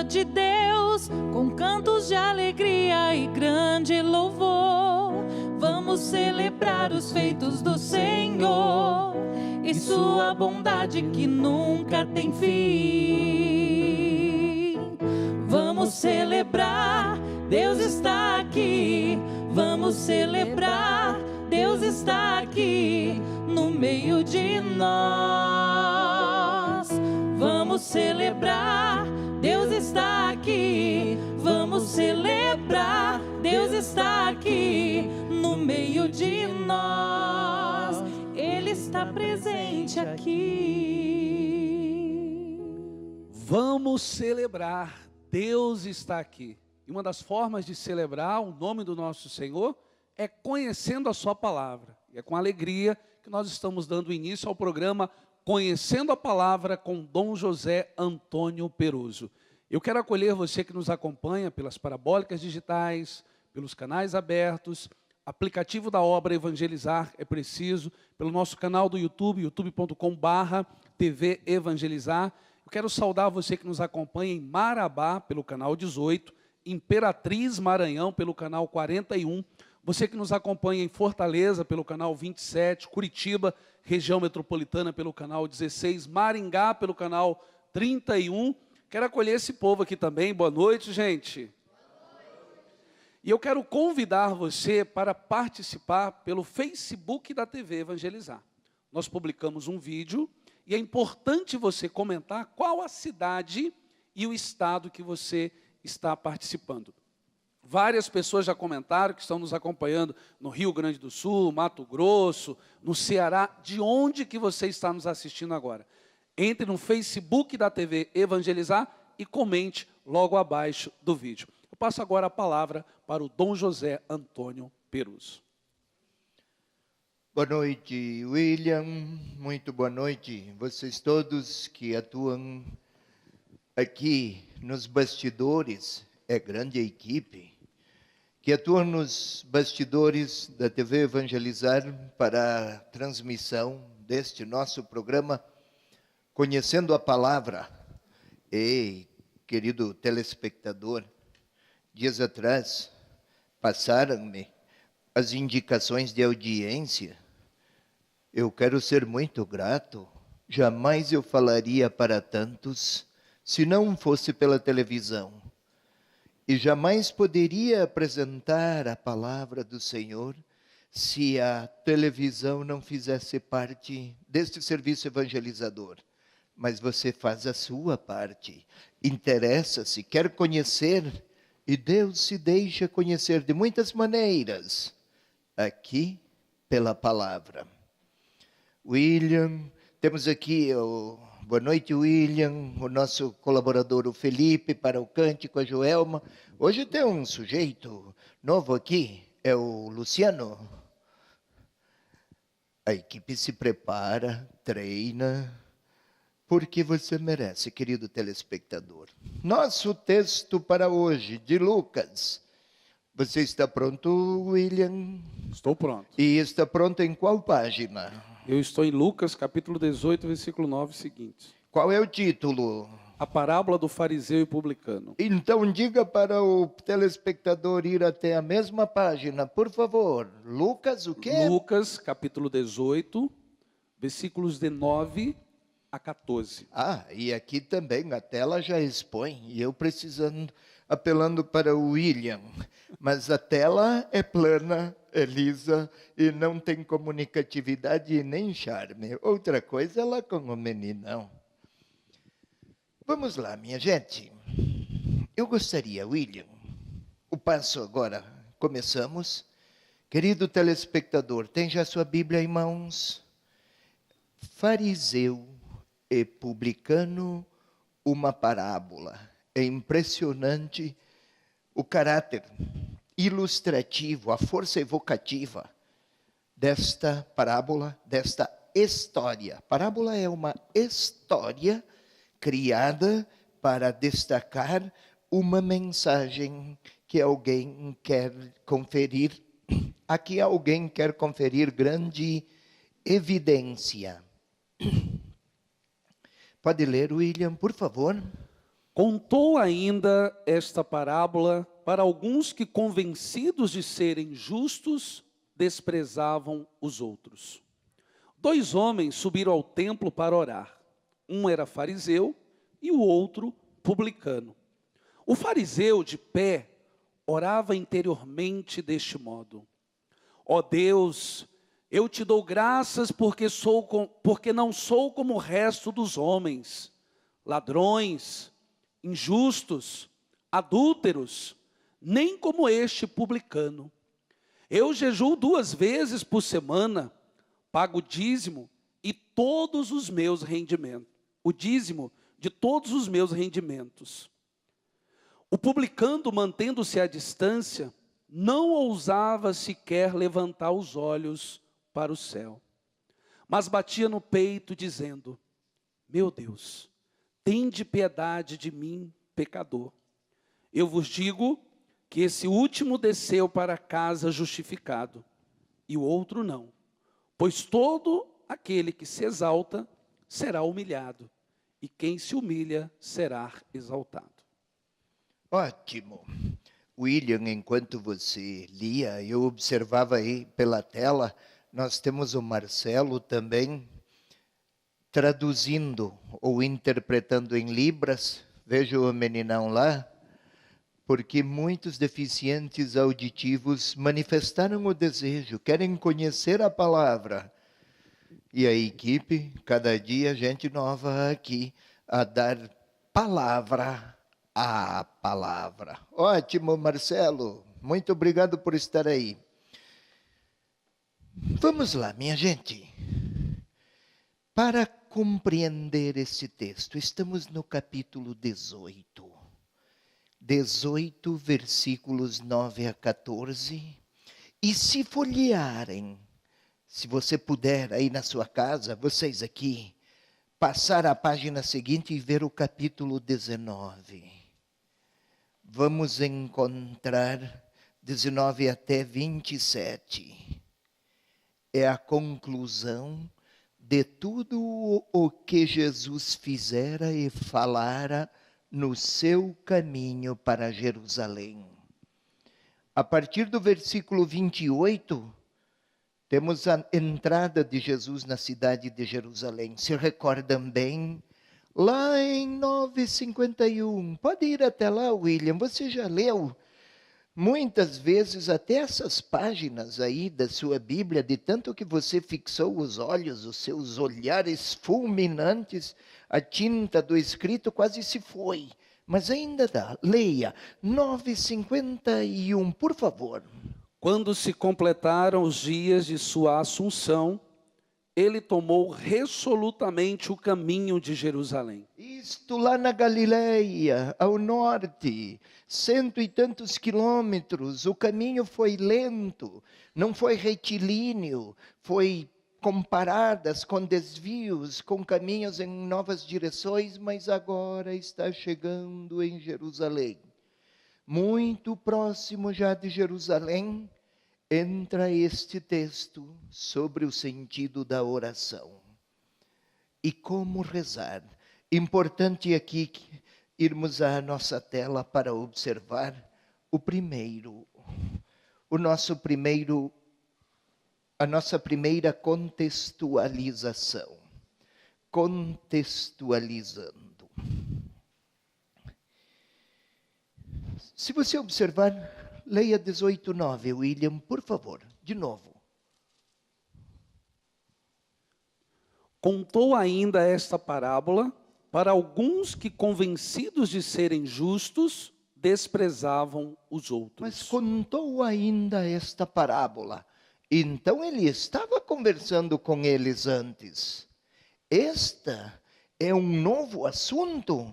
de Deus, com cantos de alegria e grande louvor. Vamos celebrar os feitos do Senhor e sua bondade que nunca tem fim. Vamos celebrar, Deus está aqui. Vamos celebrar, Deus está aqui no meio de nós. Vamos celebrar, Deus está aqui. Vamos celebrar, Deus está aqui no meio de nós. Ele está presente aqui. Vamos celebrar, Deus está aqui. E uma das formas de celebrar o nome do nosso Senhor é conhecendo a sua palavra. E é com alegria que nós estamos dando início ao programa Conhecendo a Palavra com Dom José Antônio Peruso. Eu quero acolher você que nos acompanha pelas parabólicas digitais, pelos canais abertos, aplicativo da obra Evangelizar é Preciso, pelo nosso canal do YouTube, youtube.com/TV Evangelizar. Eu quero saudar você que nos acompanha em Marabá, pelo canal 18, Imperatriz Maranhão, pelo canal 41, você que nos acompanha em Fortaleza, pelo canal 27, Curitiba, região metropolitana, pelo canal 16, Maringá, pelo canal 31. Quero acolher esse povo aqui também. Boa noite, gente. E eu quero convidar você para participar pelo Facebook da TV Evangelizar. Nós publicamos um vídeo e é importante você comentar qual a cidade e o estado que você está participando. Várias pessoas já comentaram que estão nos acompanhando no Rio Grande do Sul, Mato Grosso, no Ceará. De onde que você está nos assistindo agora? Entre no Facebook da TV Evangelizar e comente logo abaixo do vídeo. Eu passo agora a palavra para o Dom José Antônio Peruso. Boa noite, William. Muito boa noite. Vocês todos que atuam aqui nos bastidores, é grande a equipe, que atuam nos bastidores da TV Evangelizar para a transmissão deste nosso programa, Conhecendo a Palavra. Ei, querido telespectador, dias atrás passaram-me as indicações de audiência. Eu quero ser muito grato. Jamais eu falaria para tantos se não fosse pela televisão. E jamais poderia apresentar a palavra do Senhor se a televisão não fizesse parte deste serviço evangelizador. Mas você faz a sua parte, interessa-se, quer conhecer, e Deus se deixa conhecer de muitas maneiras, aqui pela palavra. William, temos aqui boa noite, William, o nosso colaborador, o Felipe, para o cântico, a Joelma. Hoje tem um sujeito novo aqui, é o Luciano. A equipe se prepara, treina, porque você merece, querido telespectador. Nosso texto para hoje, de Lucas. Você está pronto, William? Estou pronto. E está pronto em qual página? Eu estou em Lucas, capítulo 18, versículo 9 seguinte. Qual é o título? A parábola do fariseu e publicano. Então diga para o telespectador ir até a mesma página, por favor. Lucas, o quê? Lucas, capítulo 18, versículos de 9 a 14. Ah, e aqui também a tela já expõe, e eu precisando, apelando para o William. Mas a tela é plana, é lisa, e não tem comunicatividade e nem charme. Outra coisa é lá com o meninão. Vamos lá, minha gente. Eu gostaria, William, o passo agora, começamos. Querido telespectador, tem já sua Bíblia em mãos? Fariseu e publicano, uma parábola. É impressionante o caráter ilustrativo, a força evocativa desta parábola, desta história. Parábola é uma história criada para destacar uma mensagem que alguém quer conferir. Aqui alguém quer conferir grande evidência. Pode ler, William, por favor. Contou ainda esta parábola para alguns que, convencidos de serem justos, desprezavam os outros. 2 homens subiram ao templo para orar. Um era fariseu e o outro publicano. O fariseu, de pé, orava interiormente deste modo: ó Deus, eu te dou graças porque não sou como o resto dos homens, ladrões, injustos, adúlteros, nem como este publicano. Eu jejuo 2 vezes por semana, pago o dízimo e todos os meus rendimentos. O dízimo de todos os meus rendimentos. O publicano, mantendo-se à distância, não ousava sequer levantar os olhos para o céu, mas batia no peito, dizendo: meu Deus, tende piedade de mim, pecador. Eu vos digo que esse último desceu para casa justificado, e o outro não. Pois todo aquele que se exalta será humilhado, e quem se humilha será exaltado. Ótimo. William, enquanto você lia, eu observava aí pela tela, nós temos o Marcelo também traduzindo ou interpretando em Libras. Veja o meninão lá, porque muitos deficientes auditivos manifestaram o desejo, querem conhecer a palavra. E a equipe, cada dia, gente nova aqui, a dar palavra à palavra. Ótimo, Marcelo. Muito obrigado por estar aí. Vamos lá, minha gente. Para compreender esse texto, estamos no capítulo 18. 18, versículos 9 a 14. E se folhearem, se você puder, aí na sua casa, vocês aqui, passar a página seguinte e ver o capítulo 19. Vamos encontrar 19 até 27. É a conclusão de tudo o que Jesus fizera e falara no seu caminho para Jerusalém. A partir do versículo 28, temos a entrada de Jesus na cidade de Jerusalém. Se recordam bem? Lá em 9:51. Pode ir até lá, William. Você já leu muitas vezes até essas páginas aí da sua Bíblia, de tanto que você fixou os olhos, os seus olhares fulminantes, a tinta do escrito quase se foi. Mas ainda dá. Leia. 9:51, por favor. Quando se completaram os dias de sua assunção, ele tomou resolutamente o caminho de Jerusalém. Isto lá na Galileia, ao norte, 100 e tantos quilômetros, o caminho foi lento, não foi retilíneo, foi com paradas, com desvios, com caminhos em novas direções, mas agora está chegando em Jerusalém. Muito próximo já de Jerusalém, entra este texto sobre o sentido da oração. E como rezar. Importante aqui irmos à nossa tela para observar a nossa primeira contextualização. Contextualizando. Se você observar, leia 18:9, William, por favor, de novo. Contou ainda esta parábola para alguns que, convencidos de serem justos, desprezavam os outros. Mas contou ainda esta parábola. Então ele estava conversando com eles antes. Esta é um novo assunto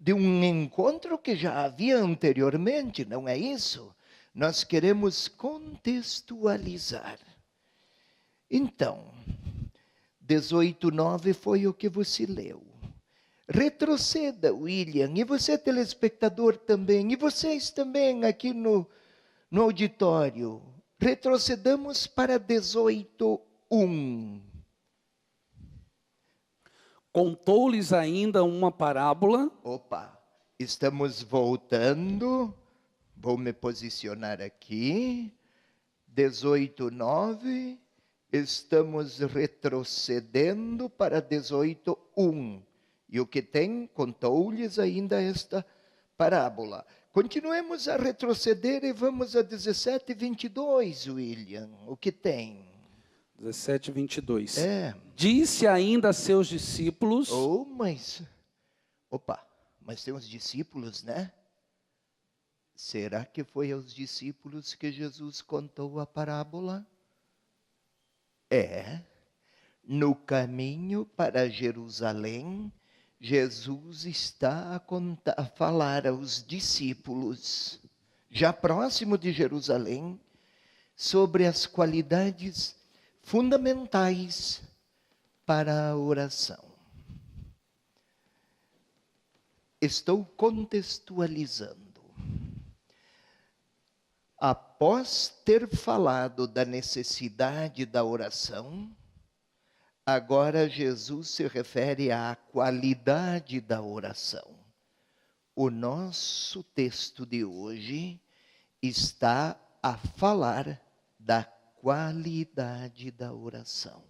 de um encontro que já havia anteriormente, não é isso? Nós queremos contextualizar. Então, 18:9 foi o que você leu. Retroceda, William, e você, telespectador, também, e vocês também aqui no auditório. Retrocedamos para 18:1. Contou-lhes ainda uma parábola. Opa, estamos voltando. Vou me posicionar aqui. 18:9. Estamos retrocedendo para 18:1. E o que tem? Contou-lhes ainda esta parábola. Continuemos a retroceder e vamos a 17:22, William. O que tem? 17:22. Disse ainda a seus discípulos. Mas tem os discípulos, né? Será que foi aos discípulos que Jesus contou a parábola? No caminho para Jerusalém, Jesus está a falar aos discípulos, já próximo de Jerusalém, sobre as qualidades fundamentais para a oração. Estou contextualizando. Após ter falado da necessidade da oração, agora Jesus se refere à qualidade da oração. O nosso texto de hoje está a falar da qualidade da oração.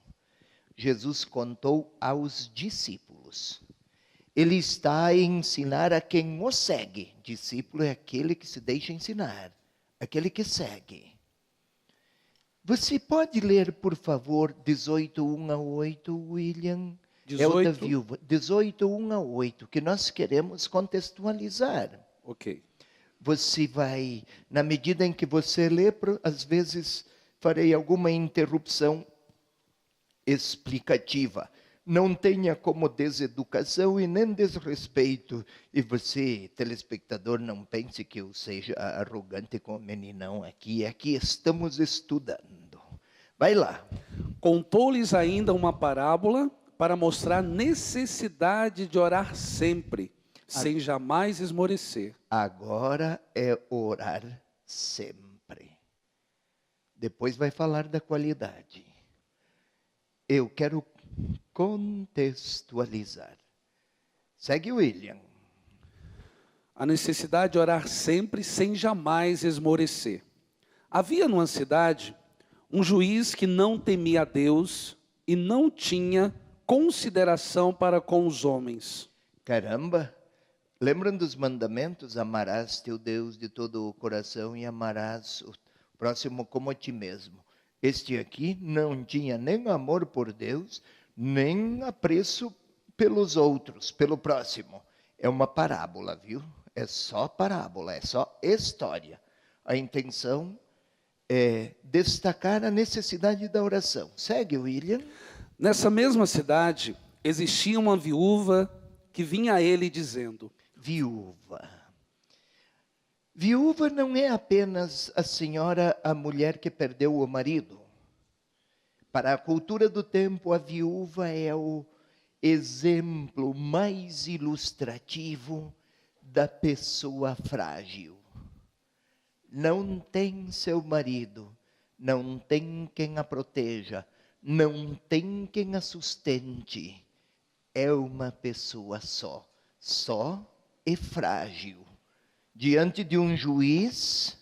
Jesus contou aos discípulos. Ele está a ensinar a quem o segue. Discípulo é aquele que se deixa ensinar, aquele que segue. Você pode ler, por favor, 18:1-8, William? 18? É o da viúva. 18:1-8, que nós queremos contextualizar. Ok. Você vai, na medida em que você lê, às vezes farei alguma interrupção explicativa. Não tenha como deseducação e nem desrespeito. E você, telespectador, não pense que eu seja arrogante com o meninão aqui. Aqui estamos estudando. Vai lá. Contou-lhes ainda uma parábola para mostrar a necessidade de orar sempre, sem jamais esmorecer. Agora é orar sempre. Depois vai falar da qualidade. Eu quero contextualizar. Segue, William. A necessidade de orar sempre, sem jamais esmorecer. Havia numa cidade um juiz que não temia a Deus e não tinha consideração para com os homens. Caramba! Lembram dos mandamentos? Amarás teu Deus de todo o coração e amarás o próximo como a ti mesmo. Este aqui não tinha nem amor por Deus, nem apreço pelos outros, pelo próximo. É uma parábola, viu? É só parábola, é só história. A intenção é destacar a necessidade da oração. Segue, William. Nessa mesma cidade, existia uma viúva que vinha a ele dizendo... Viúva. Viúva não é apenas a senhora, a mulher que perdeu o marido. Para a cultura do tempo, a viúva é o exemplo mais ilustrativo da pessoa frágil. Não tem seu marido, não tem quem a proteja, não tem quem a sustente. É uma pessoa só e frágil. Diante de um juiz,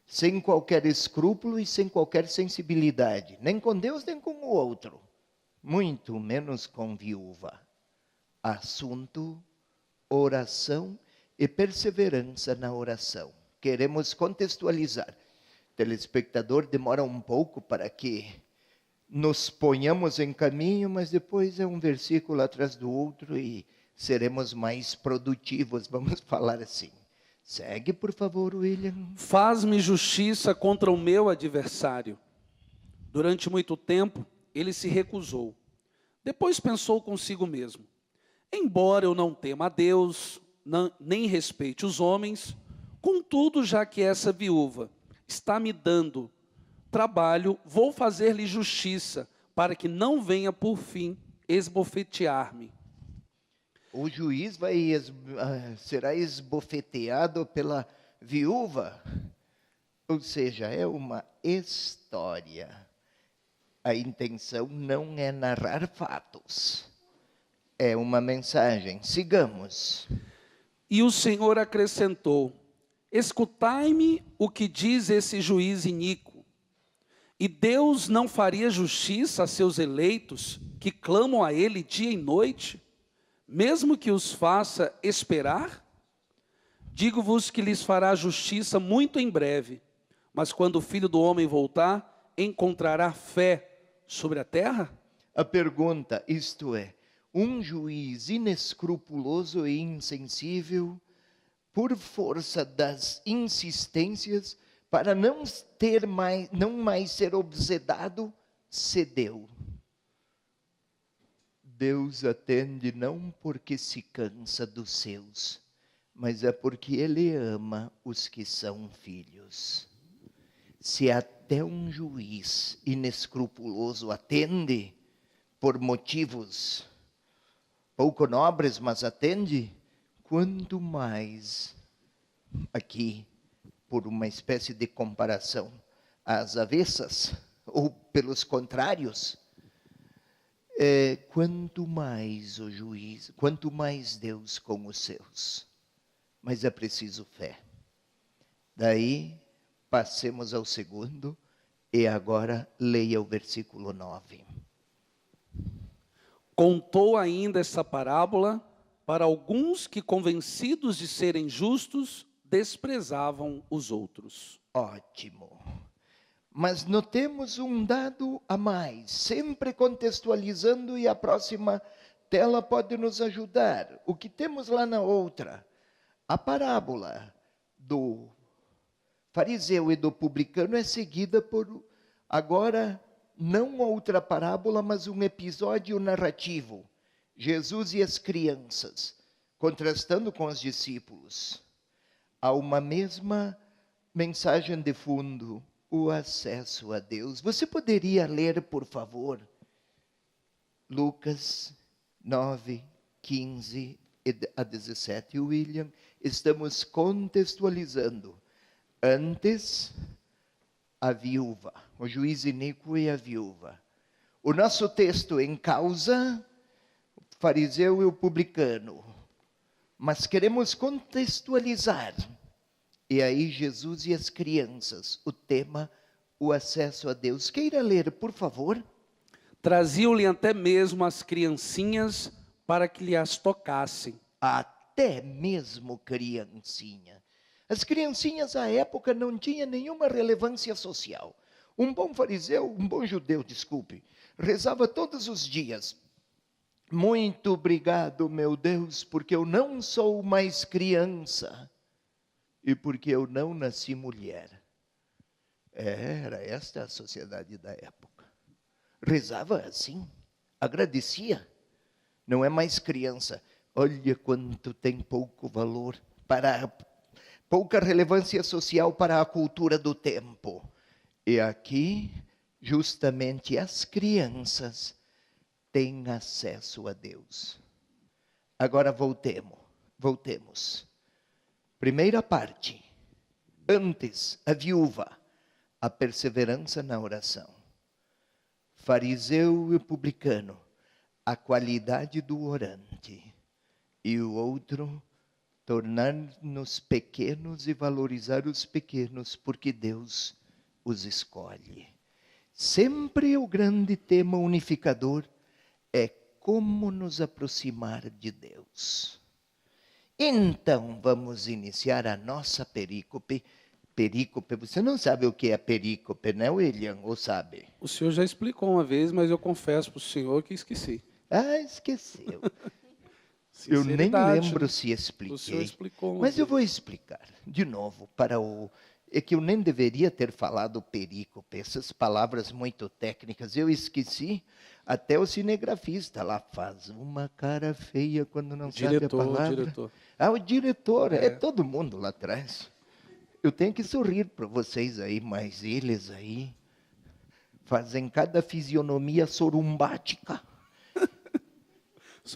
sem qualquer escrúpulo e sem qualquer sensibilidade, nem com Deus, nem com o outro, muito menos com viúva. Assunto, oração e perseverança na oração. Queremos contextualizar. Telespectador, demora um pouco para que nos ponhamos em caminho, mas depois é um versículo atrás do outro e seremos mais produtivos, vamos falar assim. Segue, por favor, William. Faz-me justiça contra o meu adversário. Durante muito tempo, ele se recusou. Depois pensou consigo mesmo. Embora eu não tema a Deus, nem respeite os homens, contudo, já que essa viúva está me dando trabalho, vou fazer-lhe justiça, para que não venha por fim esbofetear-me. O juiz será esbofeteado pela viúva. Ou seja, é uma história. A intenção não é narrar fatos. É uma mensagem. Sigamos. E o Senhor acrescentou: escutai-me o que diz esse juiz iníquo. E Deus não faria justiça a seus eleitos, que clamam a Ele dia e noite, mesmo que os faça esperar? Digo-vos que lhes fará justiça muito em breve. Mas quando o Filho do Homem voltar, encontrará fé sobre a terra? A pergunta, isto é, um juiz inescrupuloso e insensível, por força das insistências, para não mais ser obsedado, cedeu. Deus atende não porque se cansa dos seus, mas é porque Ele ama os que são filhos. Se até um juiz inescrupuloso atende, por motivos pouco nobres, mas atende, quanto mais aqui, por uma espécie de comparação às avessas, ou pelos contrários, quanto mais o juiz, quanto mais Deus com os seus. Mas é preciso fé. Daí, passemos ao segundo, e agora leia o versículo 9. Contou ainda essa parábola para alguns que, convencidos de serem justos, desprezavam os outros. Ótimo. Mas notemos um dado a mais, sempre contextualizando, e a próxima tela pode nos ajudar. O que temos lá na outra? A parábola do fariseu e do publicano é seguida por, agora, não outra parábola, mas um episódio narrativo. Jesus e as crianças, contrastando com os discípulos. Há uma mesma mensagem de fundo, o acesso a Deus. Você poderia ler, por favor, Lucas 9, 15 a 17, William? Estamos contextualizando. Antes, a viúva, o juiz iníquo e a viúva. O nosso texto em causa, o fariseu e o publicano. Mas queremos contextualizar. E aí, Jesus e as crianças, o tema, o acesso a Deus. Queira ler, por favor. Traziam-lhe até mesmo as criancinhas para que lhe as tocassem. Até mesmo criancinha. As criancinhas à época não tinham nenhuma relevância social. Um bom judeu, rezava todos os dias. Muito obrigado, meu Deus, porque eu não sou mais criança e porque eu não nasci mulher. Era esta a sociedade da época. Rezava assim, agradecia. Não é mais criança. Olha quanto tem pouco valor, pouca relevância social para a cultura do tempo. E aqui, justamente as crianças têm acesso a Deus. Agora voltemos. Primeira parte. Antes, a viúva, a perseverança na oração. Fariseu e publicano, a qualidade do orante. E o outro, tornar-nos pequenos e valorizar os pequenos, porque Deus os escolhe. Sempre o grande tema unificador é como nos aproximar de Deus. Então, vamos iniciar a nossa perícope. Perícope, você não sabe o que é perícope, né, William? Ou sabe? O senhor já explicou uma vez, mas eu confesso para o senhor que esqueci. Ah, esqueceu. Eu nem lembro se expliquei. O senhor explicou uma mas vez. eu vou explicar de novo é que eu nem deveria ter falado perícope, essas palavras muito técnicas. Eu esqueci, até o cinegrafista lá faz uma cara feia quando não sabe a palavra. Diretor. Ah, o diretor, é todo mundo lá atrás. Eu tenho que sorrir para vocês aí, mas eles aí fazem cada fisionomia sorumbática.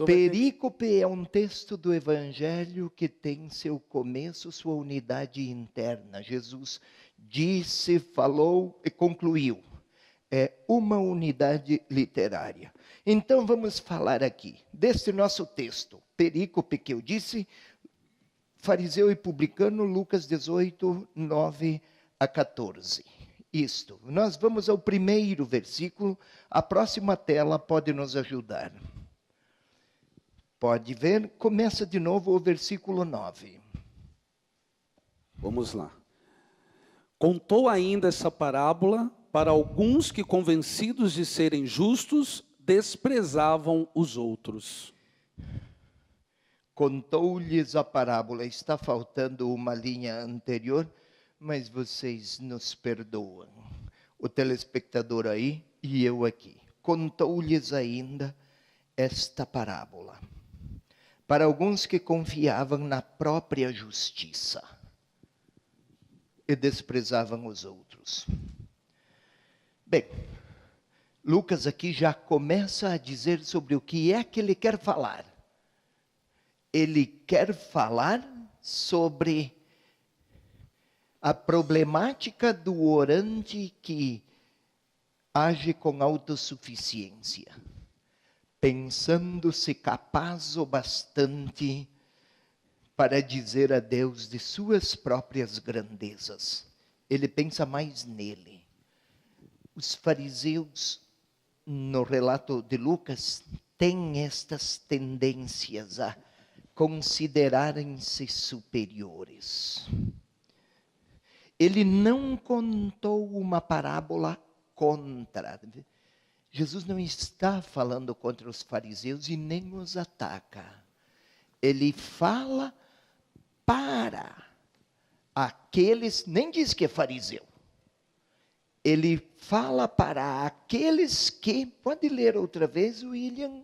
Perícope é um texto do Evangelho que tem seu começo, sua unidade interna. Jesus disse, falou e concluiu. é uma unidade literária. Então vamos falar aqui deste nosso texto, perícope que eu disse, fariseu e publicano, Lucas 18, 9 a 14. Isto, nós vamos ao primeiro versículo, a próxima tela pode nos ajudar. Pode ver, começa de novo o versículo 9. Vamos lá. Contou ainda essa parábola para alguns que, convencidos de serem justos, desprezavam os outros. Contou-lhes a parábola. Está faltando uma linha anterior, mas vocês nos perdoam. O telespectador aí e eu aqui. Contou-lhes ainda esta parábola. Para alguns que confiavam na própria justiça e desprezavam os outros. Bem, Lucas aqui já começa a dizer sobre o que é que ele quer falar. Ele quer falar sobre a problemática do orante que age com autossuficiência, pensando-se capaz o bastante para dizer a Deus de suas próprias grandezas. Ele pensa mais nele. Os fariseus, no relato de Lucas, têm estas tendências a considerarem-se superiores. Ele não contou uma parábola contra. Jesus não está falando contra os fariseus e nem os ataca. Ele fala para aqueles, nem diz que é fariseu. Ele fala para aqueles que, pode ler outra vez, William.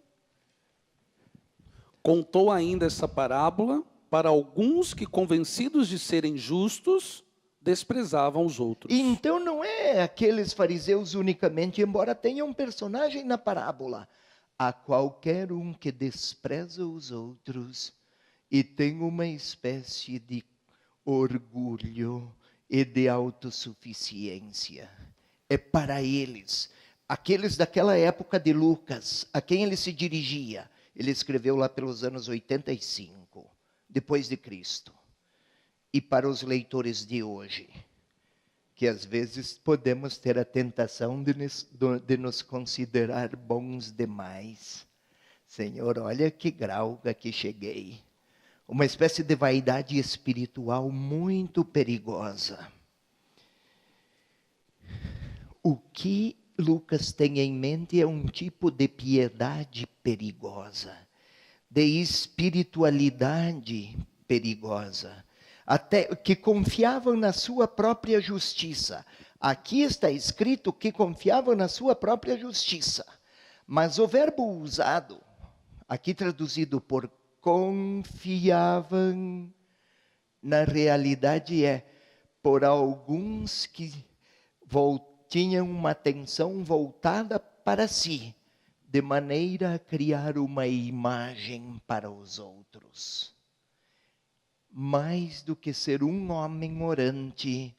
Contou ainda essa parábola para alguns que, convencidos de serem justos, desprezavam os outros. Então não é aqueles fariseus unicamente, embora tenha um personagem na parábola. A qualquer um que despreza os outros e tem uma espécie de orgulho e de autossuficiência. É para eles, aqueles daquela época de Lucas, a quem ele se dirigia. Ele escreveu lá pelos anos 85, depois de Cristo. E para os leitores de hoje, que às vezes podemos ter a tentação de nos considerar bons demais. Senhor, olha que grau a que cheguei. Uma espécie de vaidade espiritual muito perigosa. O que Lucas tem em mente é um tipo de piedade perigosa, de espiritualidade perigosa, até que confiavam na sua própria justiça. Aqui está escrito que confiavam na sua própria justiça, mas o verbo usado, aqui traduzido por confiavam, na realidade é por alguns que tinham uma atenção voltada para si, de maneira a criar uma imagem para os outros. Mais do que ser um homem orante,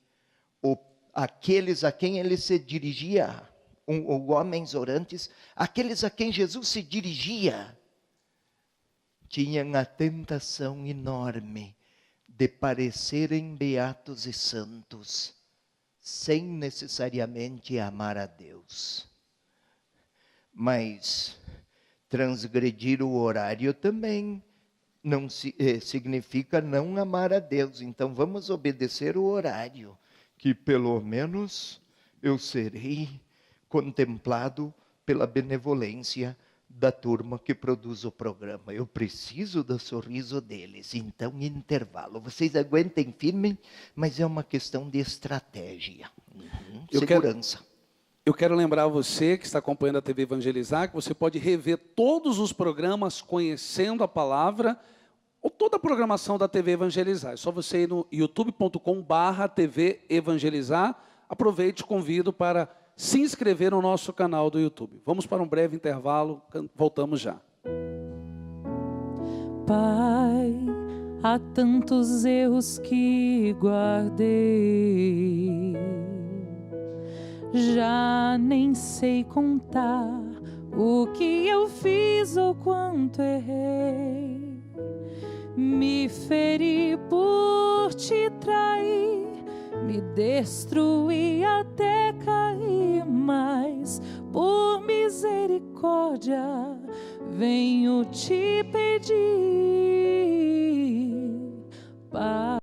aqueles a quem ele se dirigia, ou homens orantes, aqueles a quem Jesus se dirigia, tinham a tentação enorme de parecerem beatos e santos, sem necessariamente amar a Deus. Mas transgredir o horário também não significa não amar a Deus. Então vamos obedecer o horário, que pelo menos eu serei contemplado pela benevolência da turma que produz o programa. Eu preciso do sorriso deles. Então, intervalo. Vocês aguentem firme, mas é uma questão de estratégia. Segurança. Eu quero lembrar você que está acompanhando a TV Evangelizar, que você pode rever todos os programas Conhecendo a Palavra, ou toda a programação da TV Evangelizar. É só você ir no youtube.com/TV Evangelizar. Aproveite e convido para se inscrever no nosso canal do YouTube. Vamos para um breve intervalo, voltamos já. Pai, há tantos erros que guardei, Já nem sei contar o que eu fiz ou quanto errei. Me feri por te trair, me destruí até cair, mas por misericórdia venho te pedir, Pai.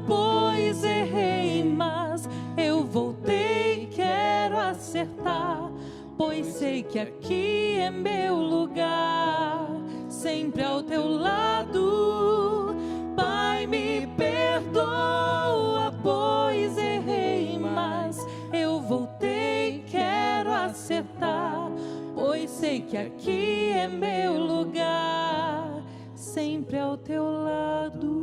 Pois errei, mas eu voltei, quero acertar, pois sei que aqui é meu lugar, sempre ao teu lado. Pai, me perdoa, pois errei, mas eu voltei, quero acertar, pois sei que aqui é meu lugar, sempre ao teu lado.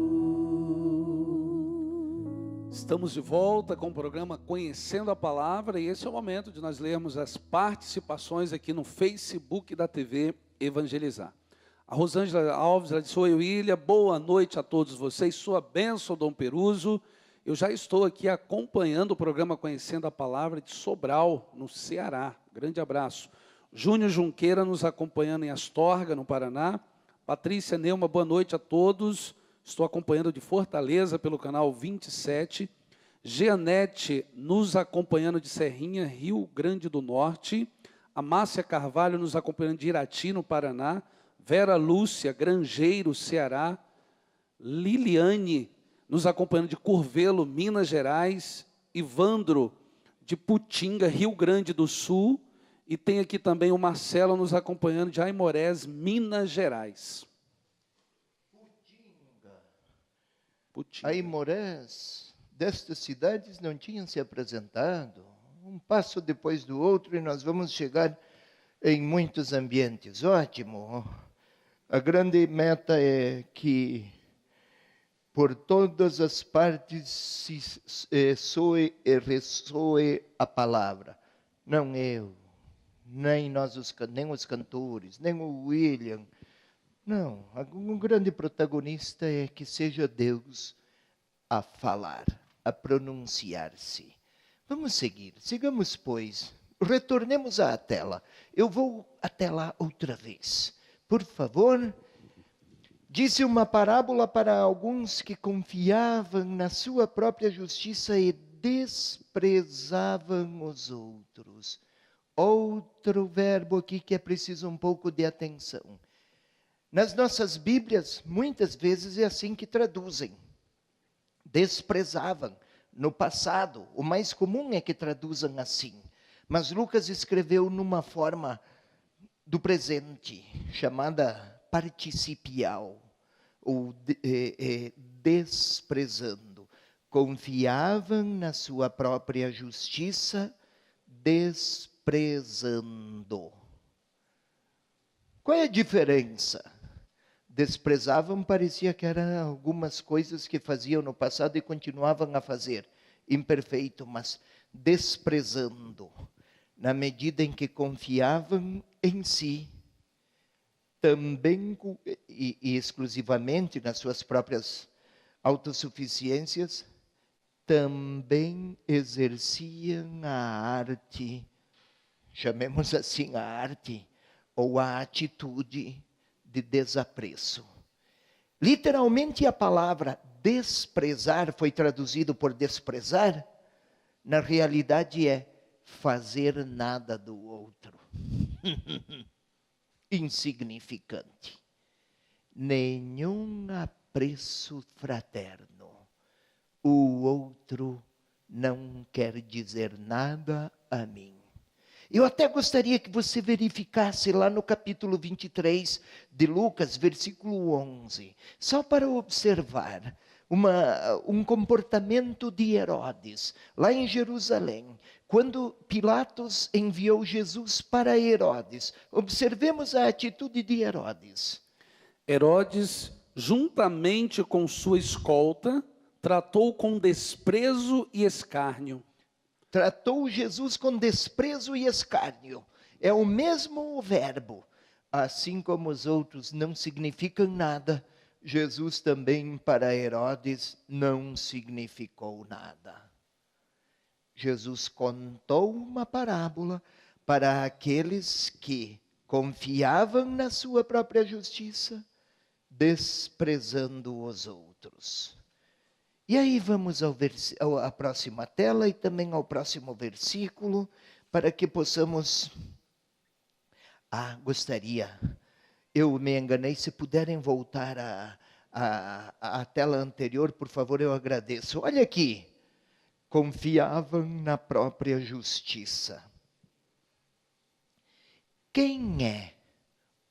Estamos de volta com o programa Conhecendo a Palavra, e esse é o momento de nós lermos as participações aqui no Facebook da TV Evangelizar. A Rosângela Alves, ela disse: oi, William, boa noite a todos vocês, sua bênção, Dom Peruso. Eu já estou aqui acompanhando o programa Conhecendo a Palavra de Sobral, no Ceará. Grande abraço. Júnior Junqueira nos acompanhando em Astorga, no Paraná. Patrícia Neuma, boa noite a todos. Estou acompanhando de Fortaleza pelo canal 27. Jeanette nos acompanhando de Serrinha, Rio Grande do Norte. A Márcia Carvalho nos acompanhando de Irati, no Paraná. Vera Lúcia, Grangeiro, Ceará. Liliane nos acompanhando de Curvelo, Minas Gerais. Ivandro, de Putinga, Rio Grande do Sul. E tem aqui também o Marcelo nos acompanhando de Aimorés, Minas Gerais. Aimorés, destas cidades não tinham se apresentado. Um passo depois do outro e nós vamos chegar em muitos ambientes. Ótimo. A grande meta é que por todas as partes soe e ressoe a palavra. Não eu, nem os cantores, nem o William. Não, um grande protagonista é que seja Deus a falar, a pronunciar-se. Vamos seguir, sigamos, pois, retornemos à tela. Eu vou até lá outra vez. Por favor, disse uma parábola para alguns que confiavam na sua própria justiça e desprezavam os outros. Outro verbo aqui que é preciso um pouco de atenção. Nas nossas Bíblias, muitas vezes é assim que traduzem. Desprezavam. No passado, o mais comum é que traduzam assim. Mas Lucas escreveu numa forma do presente, chamada participial, ou desprezando. Confiavam na sua própria justiça, desprezando. Qual é a diferença? Desprezavam, parecia que eram algumas coisas que faziam no passado e continuavam a fazer. Imperfeito, mas desprezando. Na medida em que confiavam em si, também e exclusivamente nas suas próprias autossuficiências, também exerciam a arte, chamemos assim a arte, ou a atitude de desapreço. Literalmente a palavra desprezar foi traduzido por desprezar, na realidade é fazer nada do outro. Insignificante. Nenhum apreço fraterno. O outro não quer dizer nada a mim. Eu até gostaria que você verificasse lá no capítulo 23 de Lucas, versículo 11, só para observar um comportamento de Herodes, lá em Jerusalém, quando Pilatos enviou Jesus para Herodes. Observemos a atitude de Herodes. Herodes, juntamente com sua escolta, tratou com desprezo e escárnio. Tratou Jesus com desprezo e escárnio. É o mesmo verbo. assim como os outros não significam nada, Jesus também para Herodes não significou nada. Jesus contou uma parábola para aqueles que confiavam na sua própria justiça, desprezando os outros. E aí vamos à próxima tela e também ao próximo versículo, para que possamos... gostaria, eu me enganei, se puderem voltar à tela anterior, por favor, eu agradeço. Olha aqui, confiavam na própria justiça. Quem é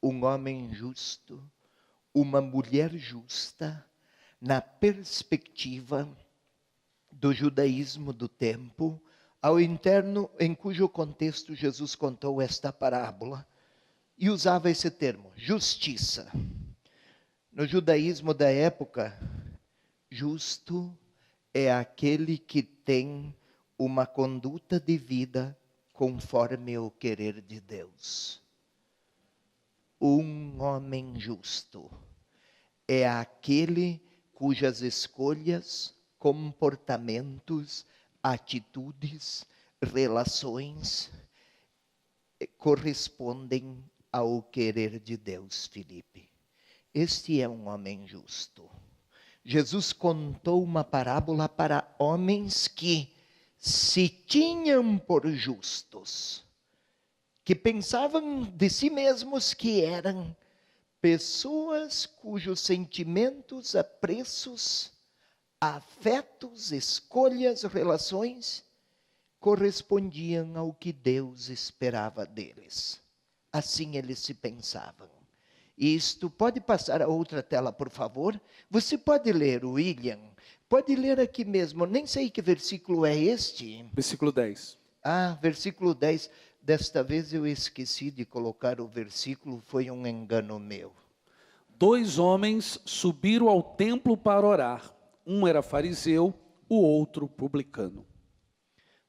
um homem justo, uma mulher justa, na perspectiva do judaísmo do tempo, ao interno, em cujo contexto Jesus contou esta parábola, e usava esse termo, justiça. No judaísmo da época, justo é aquele que tem uma conduta de vida conforme o querer de Deus. Um homem justo é aquele cujas escolhas, comportamentos, atitudes, relações correspondem ao querer de Deus, Filipe. Este é um homem justo. Jesus contou uma parábola para homens que se tinham por justos, que pensavam de si mesmos que eram pessoas cujos sentimentos, apreços, afetos, escolhas, relações correspondiam ao que Deus esperava deles. Assim eles se pensavam. Isto, pode passar a outra tela, por favor? Você pode ler, William? Pode ler aqui mesmo, nem sei que versículo é este. Versículo 10. Versículo 10. Desta vez eu esqueci de colocar o versículo, foi um engano meu. 2 homens subiram ao templo para orar. Um era fariseu, o outro publicano.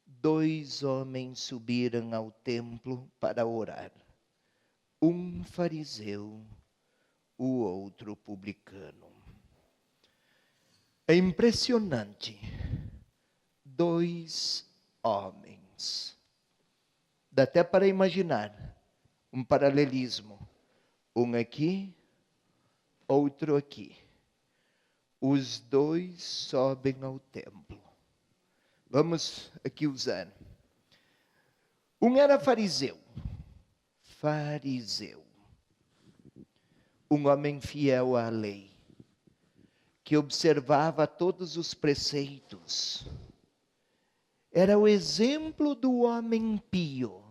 2 homens subiram ao templo para orar. Um fariseu, o outro publicano. É impressionante. 2 homens. Dá até para imaginar um paralelismo. Um aqui, outro aqui. Os 2 sobem ao templo. Vamos aqui usar. Um era fariseu. Um homem fiel à lei, que observava todos os preceitos. Era o exemplo do homem pio.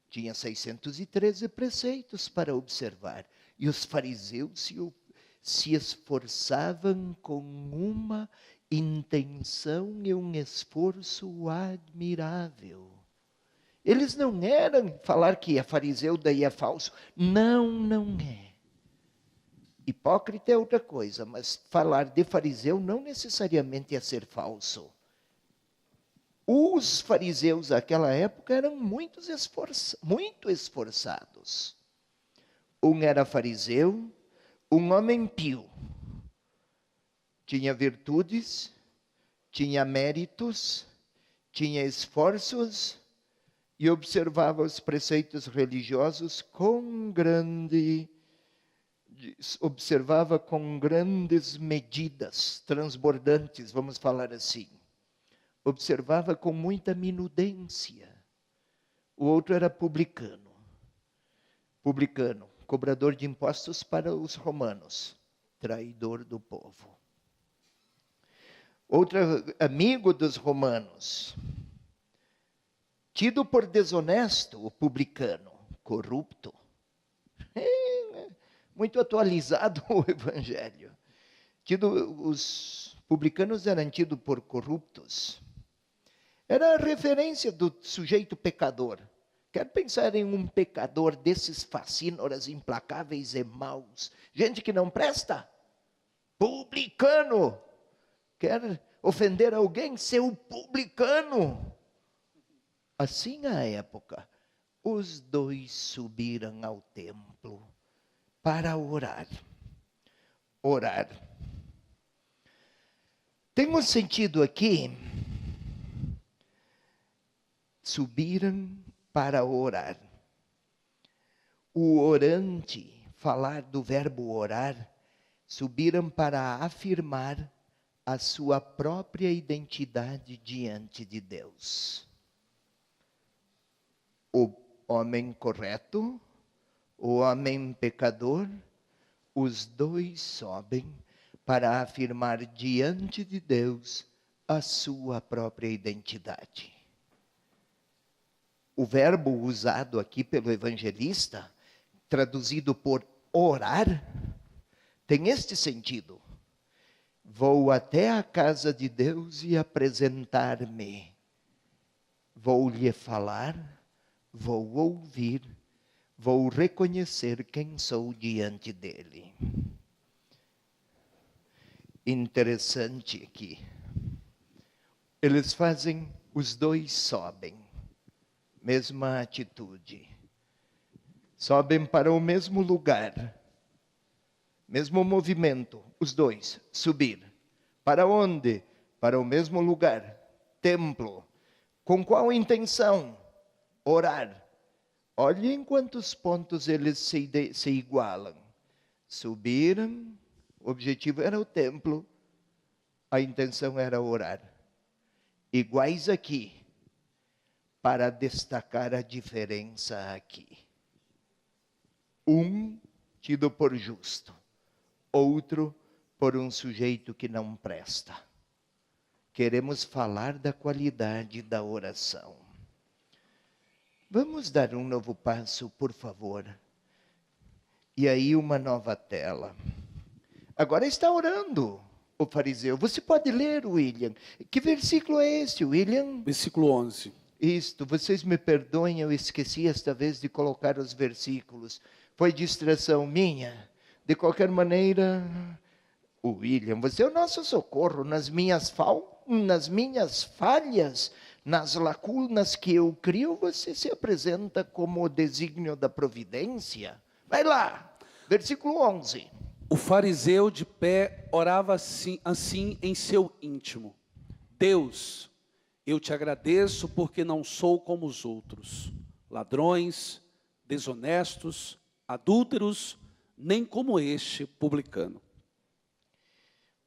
Tinha 613 preceitos para observar. E os fariseus se esforçavam com uma intenção e um esforço admirável. Eles não eram falar que é fariseu, daí é falso. Não é. Hipócrita é outra coisa, mas falar de fariseu não necessariamente é ser falso. Os fariseus daquela época eram muito esforçados. Um era fariseu, um homem pio. Tinha virtudes, tinha méritos, tinha esforços e observava os preceitos religiosos com grandes medidas, transbordantes, vamos falar assim. Observava com muita minudência. O outro era publicano, cobrador de impostos para os romanos, traidor do povo. Outro amigo dos romanos, tido por desonesto, o publicano, corrupto. Muito atualizado o evangelho. Os publicanos eram tidos por corruptos. Era a referência do sujeito pecador. Quer pensar em um pecador desses facínoras, implacáveis e maus? Gente que não presta? Publicano. Quer ofender alguém? Seu publicano. Assim à época, os dois subiram ao templo para orar. Orar. Tem um sentido aqui. Subiram para orar. O orante, falar do verbo orar, subiram para afirmar a sua própria identidade diante de Deus. O homem correto, o homem pecador, os dois sobem para afirmar diante de Deus a sua própria identidade. O verbo usado aqui pelo evangelista, traduzido por orar, tem este sentido. Vou até a casa de Deus e apresentar-me. Vou lhe falar, vou ouvir, vou reconhecer quem sou diante dele. Interessante aqui. Eles fazem, os dois sobem. Mesma atitude. Sobem para o mesmo lugar. Mesmo movimento, os dois, subir. Para onde? Para o mesmo lugar, templo. Com qual intenção? Orar. Olhem quantos pontos eles se igualam. Subiram, o objetivo era o templo, a intenção era orar. Iguais aqui, para destacar a diferença aqui. Um tido por justo, outro por um sujeito que não presta. Queremos falar da qualidade da oração. Vamos dar um novo passo, por favor. E aí uma nova tela. Agora está orando o fariseu. Você pode ler, William? Que versículo é esse, William? Versículo 11. Isto, vocês me perdoem, eu esqueci esta vez de colocar os versículos. Foi distração minha. De qualquer maneira, William, você é o nosso socorro nas minhas falhas, nas lacunas que eu crio, você se apresenta como o desígnio da providência. Vai lá, versículo 11. O fariseu de pé orava assim em seu íntimo: Deus, eu te agradeço porque não sou como os outros, ladrões, desonestos, adúlteros, nem como este publicano.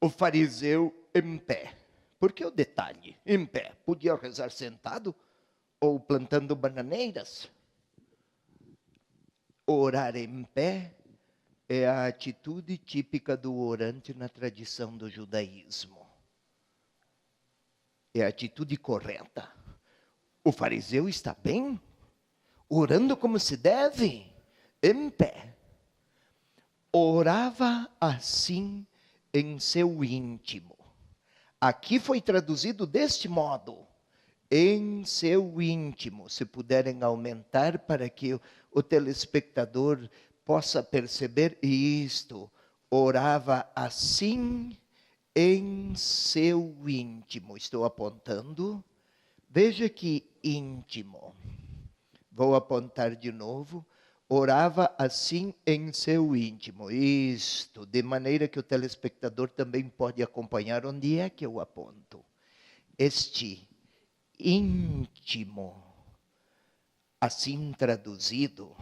O fariseu em pé. Por que o detalhe? Em pé. Podia rezar sentado ou plantando bananeiras. Orar em pé é a atitude típica do orante na tradição do judaísmo. É a atitude correta. O fariseu está bem, orando como se deve, em pé. Orava assim em seu íntimo. Aqui foi traduzido deste modo: em seu íntimo. Se puderem aumentar para que o telespectador possa perceber isto. Orava assim em seu íntimo. Estou apontando. Veja que íntimo. Vou apontar de novo. Orava assim em seu íntimo. Isto, de maneira que o telespectador também pode acompanhar onde é que eu aponto. Este íntimo, assim traduzido,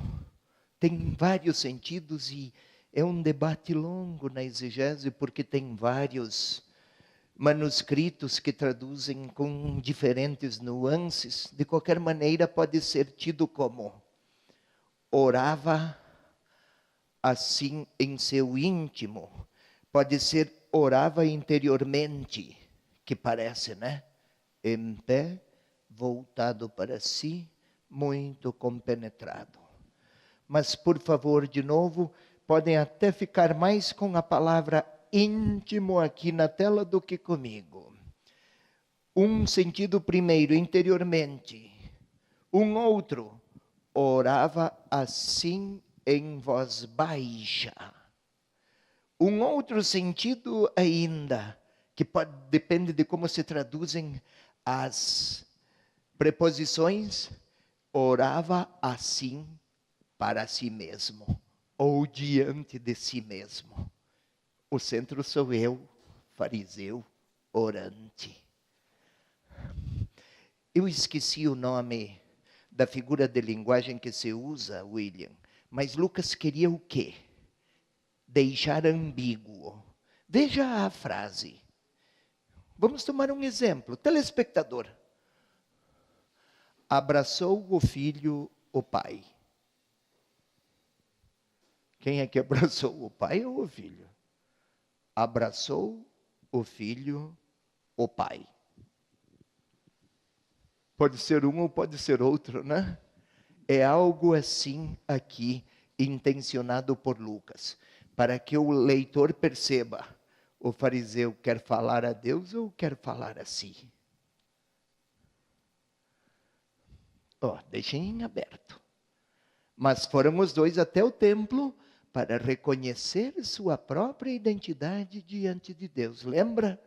tem vários sentidos e é um debate longo na exegese, porque tem vários manuscritos que traduzem com diferentes nuances. De qualquer maneira, pode ser tido como orava assim em seu íntimo. Pode ser orava interiormente, que parece, né? Em pé, voltado para si, muito compenetrado. Mas, por favor, de novo, podem até ficar mais com a palavra íntimo aqui na tela do que comigo. Um sentido primeiro, interiormente. Um outro, orava assim em voz baixa. Um outro sentido ainda, que depende de como se traduzem as preposições, orava assim para si mesmo, ou diante de si mesmo. O centro sou eu, fariseu, orante. Eu esqueci o nome da figura de linguagem que se usa, William, mas Lucas queria o quê? Deixar ambíguo. Veja a frase. Vamos tomar um exemplo. Telespectador. Abraçou o filho, o pai. Quem é que abraçou, o pai ou o filho? Abraçou o filho, o pai. Pode ser um ou pode ser outro, né? É algo assim aqui, intencionado por Lucas, para que o leitor perceba, o fariseu quer falar a Deus ou quer falar a si? Deixem em aberto. Mas foram os dois até o templo para reconhecer sua própria identidade diante de Deus. Lembra?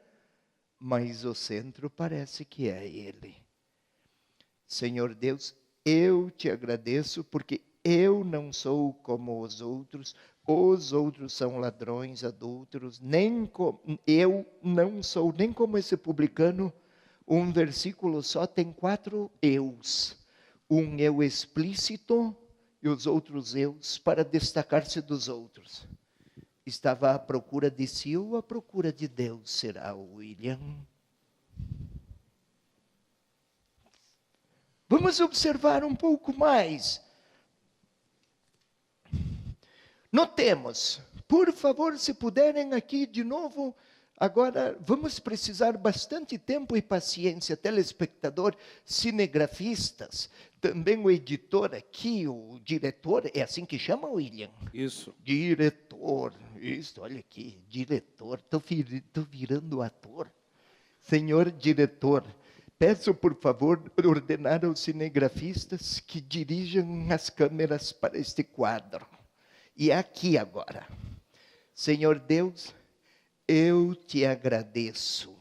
Mas o centro parece que é Ele. Senhor Deus, eu te agradeço porque eu não sou como os outros são ladrões, adúlteros, eu não sou nem como esse publicano. Um versículo só tem 4 eus. Um eu explícito e os outros eus para destacar-se dos outros. Estava à procura de si ou à procura de Deus, será, William? Vamos observar um pouco mais. Notemos, por favor, se puderem aqui de novo, agora vamos precisar bastante tempo e paciência, telespectador, cinegrafistas, também o editor aqui, o diretor, é assim que chama, William? Isso. Diretor, isso, olha aqui, diretor, estou virando ator. Senhor diretor, peço, por favor, ordenar aos cinegrafistas que dirijam as câmeras para este quadro. E aqui agora, Senhor Deus, eu te agradeço.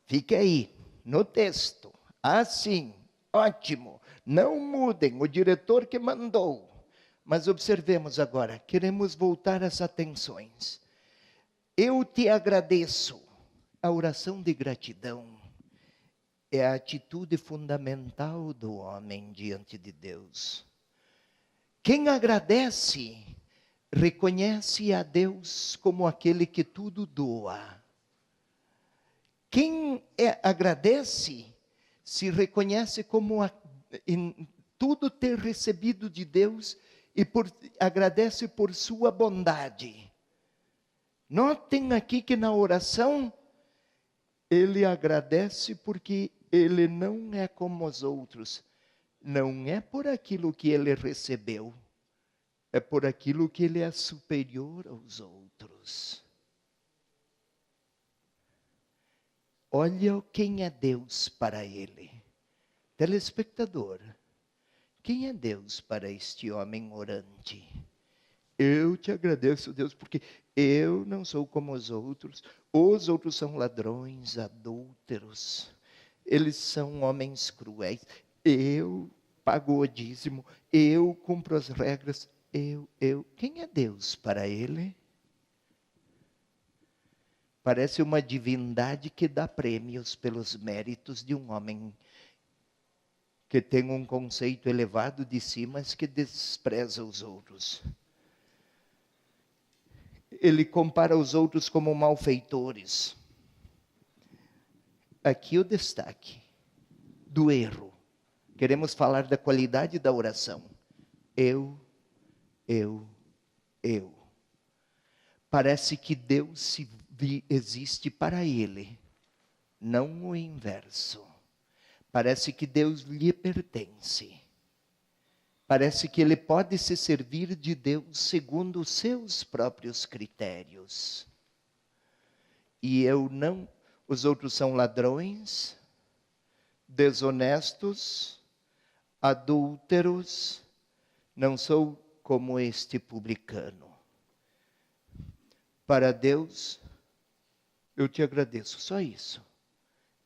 Fique aí, no texto, assim, ótimo. Não mudem, o diretor que mandou. Mas observemos agora, queremos voltar as atenções. Eu te agradeço. A oração de gratidão é a atitude fundamental do homem diante de Deus. Quem agradece, reconhece a Deus como aquele que tudo doa. Quem agradece, se reconhece como em tudo ter recebido de Deus e agradece por sua bondade. Notem aqui que na oração, ele agradece porque ele não é como os outros. Não é por aquilo que ele recebeu, é por aquilo que ele é superior aos outros. Olha quem é Deus para ele. Telespectador, quem é Deus para este homem orante? Eu te agradeço, Deus, porque eu não sou como os outros são ladrões, adúlteros, eles são homens cruéis, eu pago o dízimo, eu cumpro as regras, quem é Deus para ele? Parece uma divindade que dá prêmios pelos méritos de um homem que tem um conceito elevado de si, mas que despreza os outros. Ele compara os outros como malfeitores. Aqui o destaque do erro. Queremos falar da qualidade da oração. Eu. Parece que Deus existe para ele, não o inverso. Parece que Deus lhe pertence. Parece que ele pode se servir de Deus segundo os seus próprios critérios. E eu não. Os outros são ladrões, desonestos, adúlteros. Não sou como este publicano. Para Deus, eu te agradeço. Só isso.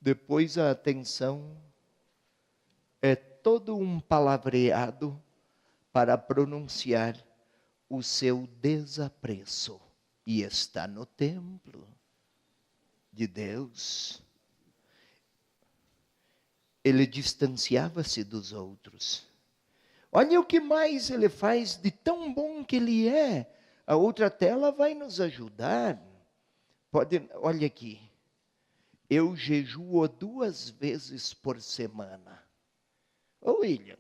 Depois a atenção é todo um palavreado para pronunciar o seu desapreço. E está no templo de Deus. Ele distanciava-se dos outros. Olha o que mais ele faz de tão bom que ele é. A outra tela vai nos ajudar. Olha aqui. Eu jejuo 2 vezes por semana. Ô William,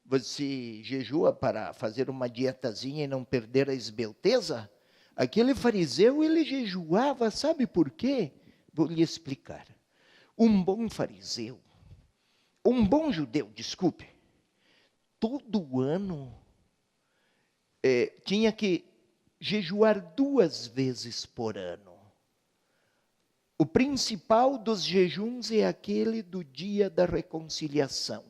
você jejua para fazer uma dietazinha e não perder a esbelteza? Aquele fariseu, ele jejuava, sabe por quê? Vou lhe explicar. Um bom fariseu, um bom judeu, desculpe, todo ano tinha que jejuar 2 vezes por ano. O principal dos jejuns é aquele do dia da reconciliação.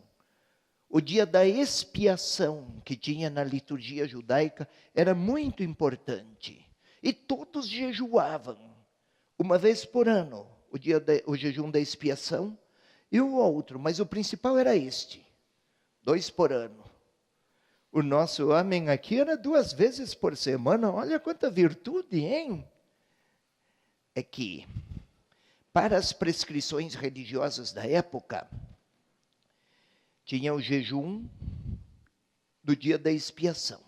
O dia da expiação que tinha na liturgia judaica era muito importante. E todos jejuavam, 1 vez por ano, o jejum da expiação e o outro. Mas o principal era este, 2 por ano. O nosso homem aqui era 2 vezes por semana. Olha quanta virtude, hein? É que, para as prescrições religiosas da época, tinha o jejum do dia da expiação.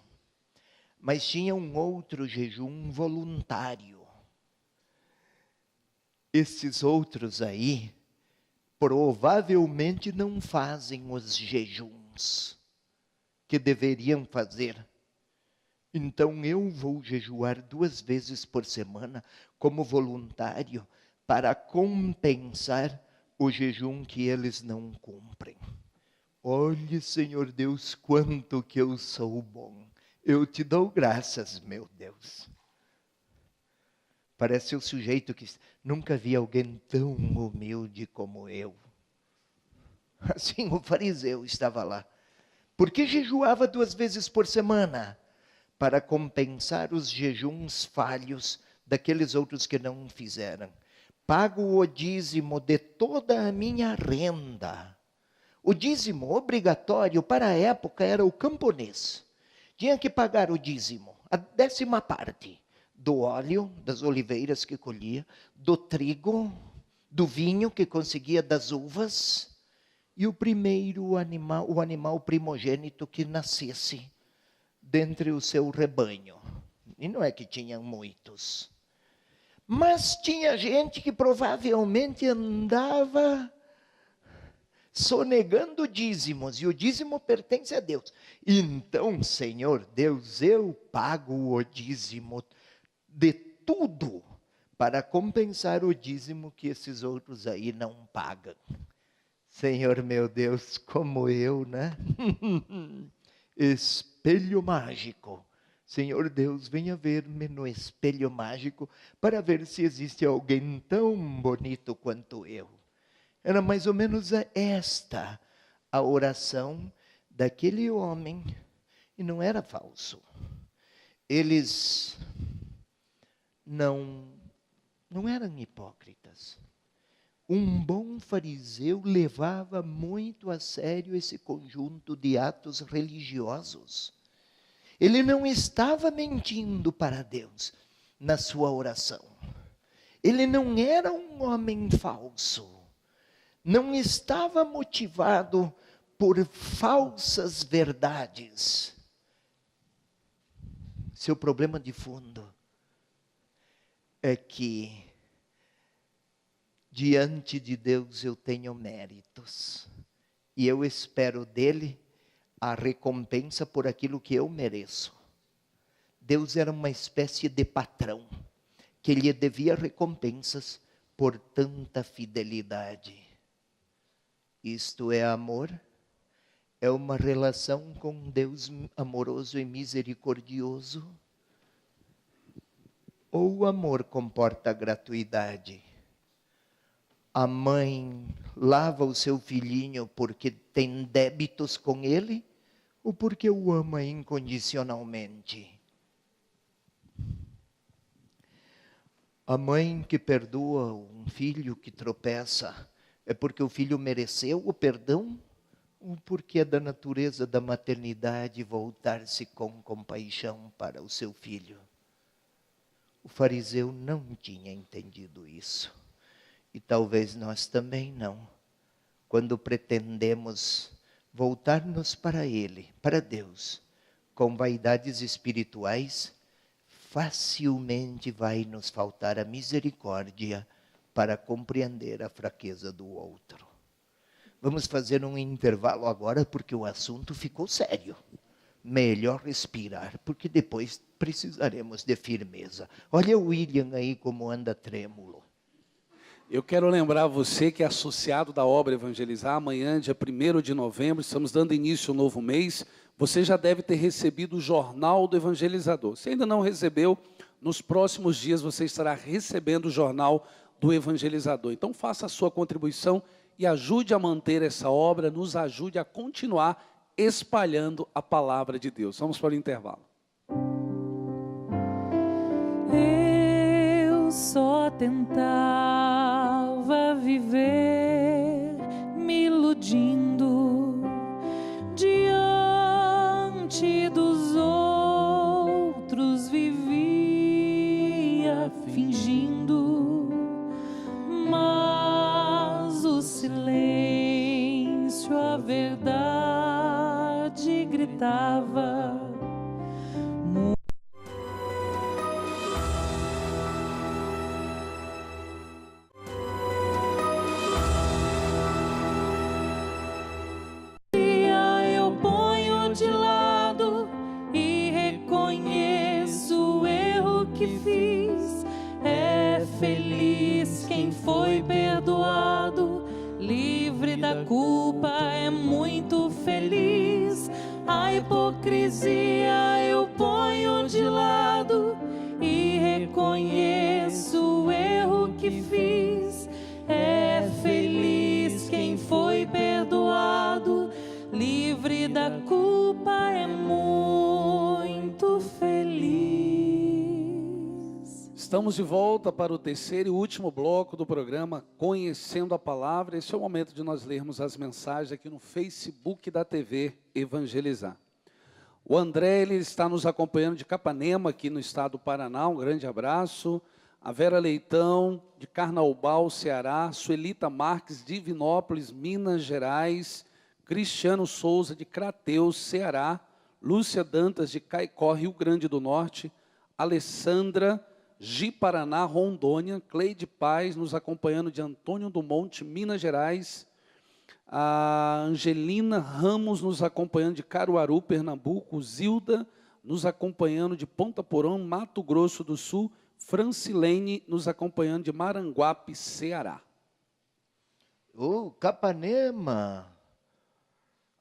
Mas tinha um outro jejum voluntário. Esses outros aí, provavelmente não fazem os jejuns que deveriam fazer. Então eu vou jejuar 2 vezes por semana como voluntário para compensar o jejum que eles não cumprem. Olhe, Senhor Deus, quanto que eu sou bom. Eu te dou graças, meu Deus. Parece o sujeito que nunca vi alguém tão humilde como eu. Assim, o fariseu estava lá. Por que jejuava 2 vezes por semana? Para compensar os jejuns falhos daqueles outros que não fizeram. Pago o dízimo de toda a minha renda. O dízimo obrigatório para a época era o camponês. Tinha que pagar o dízimo, a 10ª parte do óleo das oliveiras que colhia, do trigo, do vinho que conseguia das uvas, e o animal primogênito que nascesse dentre o seu rebanho. E não é que tinham muitos. Mas tinha gente que provavelmente andava sonegando dízimos, e o dízimo pertence a Deus. Então, Senhor Deus, eu pago o dízimo de tudo para compensar o dízimo que esses outros aí não pagam. Senhor meu Deus, como eu, né? Espelho mágico. Senhor Deus, venha ver-me no espelho mágico para ver se existe alguém tão bonito quanto eu. Era mais ou menos esta a oração daquele homem, e não era falso. Eles não eram hipócritas. Um bom fariseu levava muito a sério esse conjunto de atos religiosos. Ele não estava mentindo para Deus na sua oração. Ele não era um homem falso. Não estava motivado por falsas verdades. Seu problema de fundo é que, diante de Deus, eu tenho méritos. E eu espero dele a recompensa por aquilo que eu mereço. Deus era uma espécie de patrão, que lhe devia recompensas por tanta fidelidade. Isto é amor? É uma relação com Deus amoroso e misericordioso? Ou o amor comporta gratuidade? A mãe lava o seu filhinho porque tem débitos com ele? Ou porque o ama incondicionalmente? A mãe que perdoa um filho que tropeça, é porque o filho mereceu o perdão? o porquê da natureza da maternidade voltar-se com compaixão para o seu filho. O fariseu não tinha entendido isso. E talvez nós também não. Quando pretendemos voltar-nos para Ele, para Deus, com vaidades espirituais, facilmente vai nos faltar a misericórdia para compreender a fraqueza do outro. Vamos fazer um intervalo agora, porque o assunto ficou sério. Melhor respirar, porque depois precisaremos de firmeza. Olha o William aí como anda trêmulo. Eu quero lembrar você que é associado da obra Evangelizar. Amanhã, dia 1º de novembro, estamos dando início a um novo mês. Você já deve ter recebido o Jornal do Evangelizador. Se ainda não recebeu, nos próximos dias você estará recebendo o Jornal do Evangelizador. Então faça a sua contribuição e ajude a manter essa obra, nos ajude a continuar espalhando a palavra de Deus. Vamos para o intervalo. Eu só tentava viver, me iludindo diante dos outros, vivia fingindo, mas o silêncio, a verdade gritava. Eu ponho de lado e reconheço o erro que fiz. É feliz quem foi perdoado, livre da culpa, é muito feliz. A hipocrisia eu ponho de lado e reconheço o erro que fiz. É feliz quem foi perdoado, livre da culpa, é muito feliz. Estamos de volta para o terceiro e último bloco do programa Conhecendo a Palavra. Esse é o momento de nós lermos as mensagens aqui no Facebook da TV Evangelizar. O André, ele está nos acompanhando de Capanema, aqui no estado do Paraná, um grande abraço. A Vera Leitão, de Carnaubal, Ceará. Suelita Marques, de Divinópolis, Minas Gerais. Cristiano Souza, de Crateus, Ceará. Lúcia Dantas, de Caicó, Rio Grande do Norte. Alessandra, de Paraná, Rondônia. Cleide Paz, nos acompanhando de Antônio do Monte, Minas Gerais. A Angelina Ramos, nos acompanhando de Caruaru, Pernambuco. Zilda, nos acompanhando de Ponta Porã, Mato Grosso do Sul. Francilene, nos acompanhando de Maranguape, Ceará. Capanema,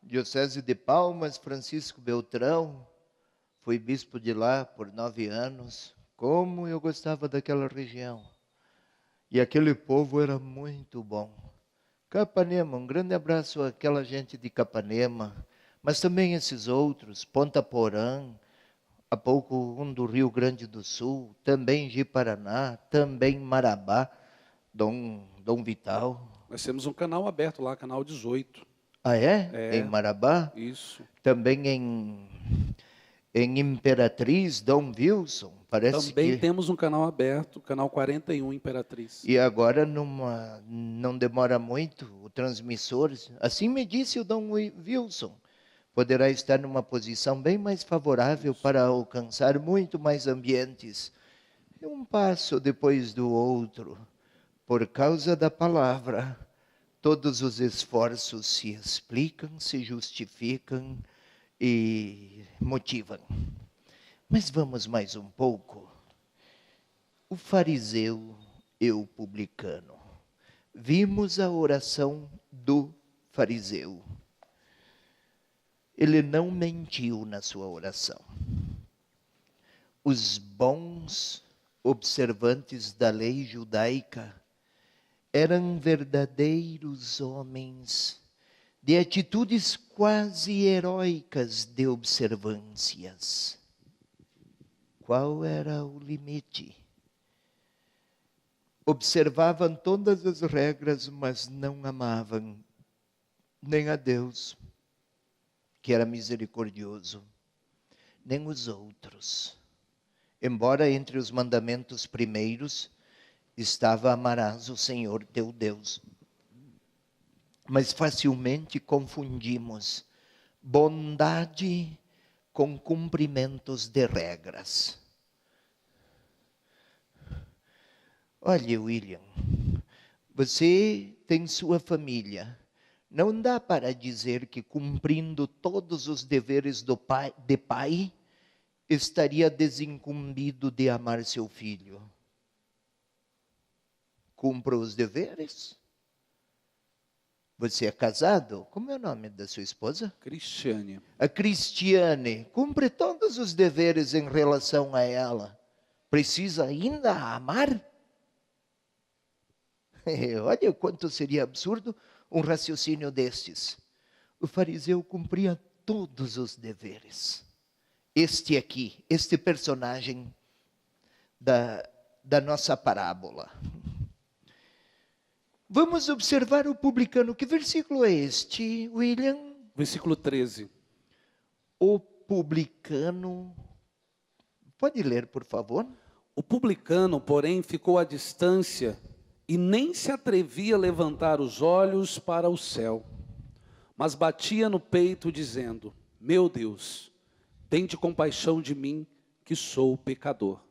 Diocese de Palmas, Francisco Beltrão, fui bispo de lá por 9 anos. Como eu gostava daquela região. E aquele povo era muito bom. Capanema, um grande abraço àquela gente de Capanema, mas também esses outros, Ponta Porã, há pouco um do Rio Grande do Sul, também Ji-Paraná, também Marabá, Dom Vital. Nós temos um canal aberto lá, canal 18. Ah, é? É. Em Marabá? Isso. Também em Imperatriz, Dom Wilson, parece Também que... temos um canal aberto, canal 41, Imperatriz. E agora, não demora muito, o transmissor, assim me disse o Dom Wilson, poderá estar numa posição bem mais favorável para alcançar muito mais ambientes. Um passo depois do outro, por causa da palavra, todos os esforços se explicam, se justificam e motivam. Mas vamos mais um pouco. O fariseu e o publicano. Vimos a oração do fariseu. Ele não mentiu na sua oração. Os bons observantes da lei judaica eram verdadeiros homens de atitudes quase heróicas de observâncias. Qual era o limite? Observavam todas as regras, mas não amavam nem a Deus que era misericordioso, nem os outros. Embora entre os mandamentos primeiros estava: amarás o Senhor teu Deus. Mas facilmente confundimos bondade com cumprimentos de regras. Olha, William, você tem sua família. Não dá para dizer que cumprindo todos os deveres de pai, estaria desincumbido de amar seu filho. Cumpra os deveres. Você é casado? Como é o nome da sua esposa? Cristiane. A Cristiane cumpre todos os deveres em relação a ela. Precisa ainda amar? Olha quanto seria absurdo um raciocínio destes. O fariseu cumpria todos os deveres. Este aqui, este personagem da nossa parábola. Vamos observar o publicano. Que versículo é este, William? Versículo 13. O publicano. Pode ler, por favor? O publicano, porém, ficou à distância e nem se atrevia a levantar os olhos para o céu, mas batia no peito, dizendo: meu Deus, tende compaixão de mim, que sou pecador.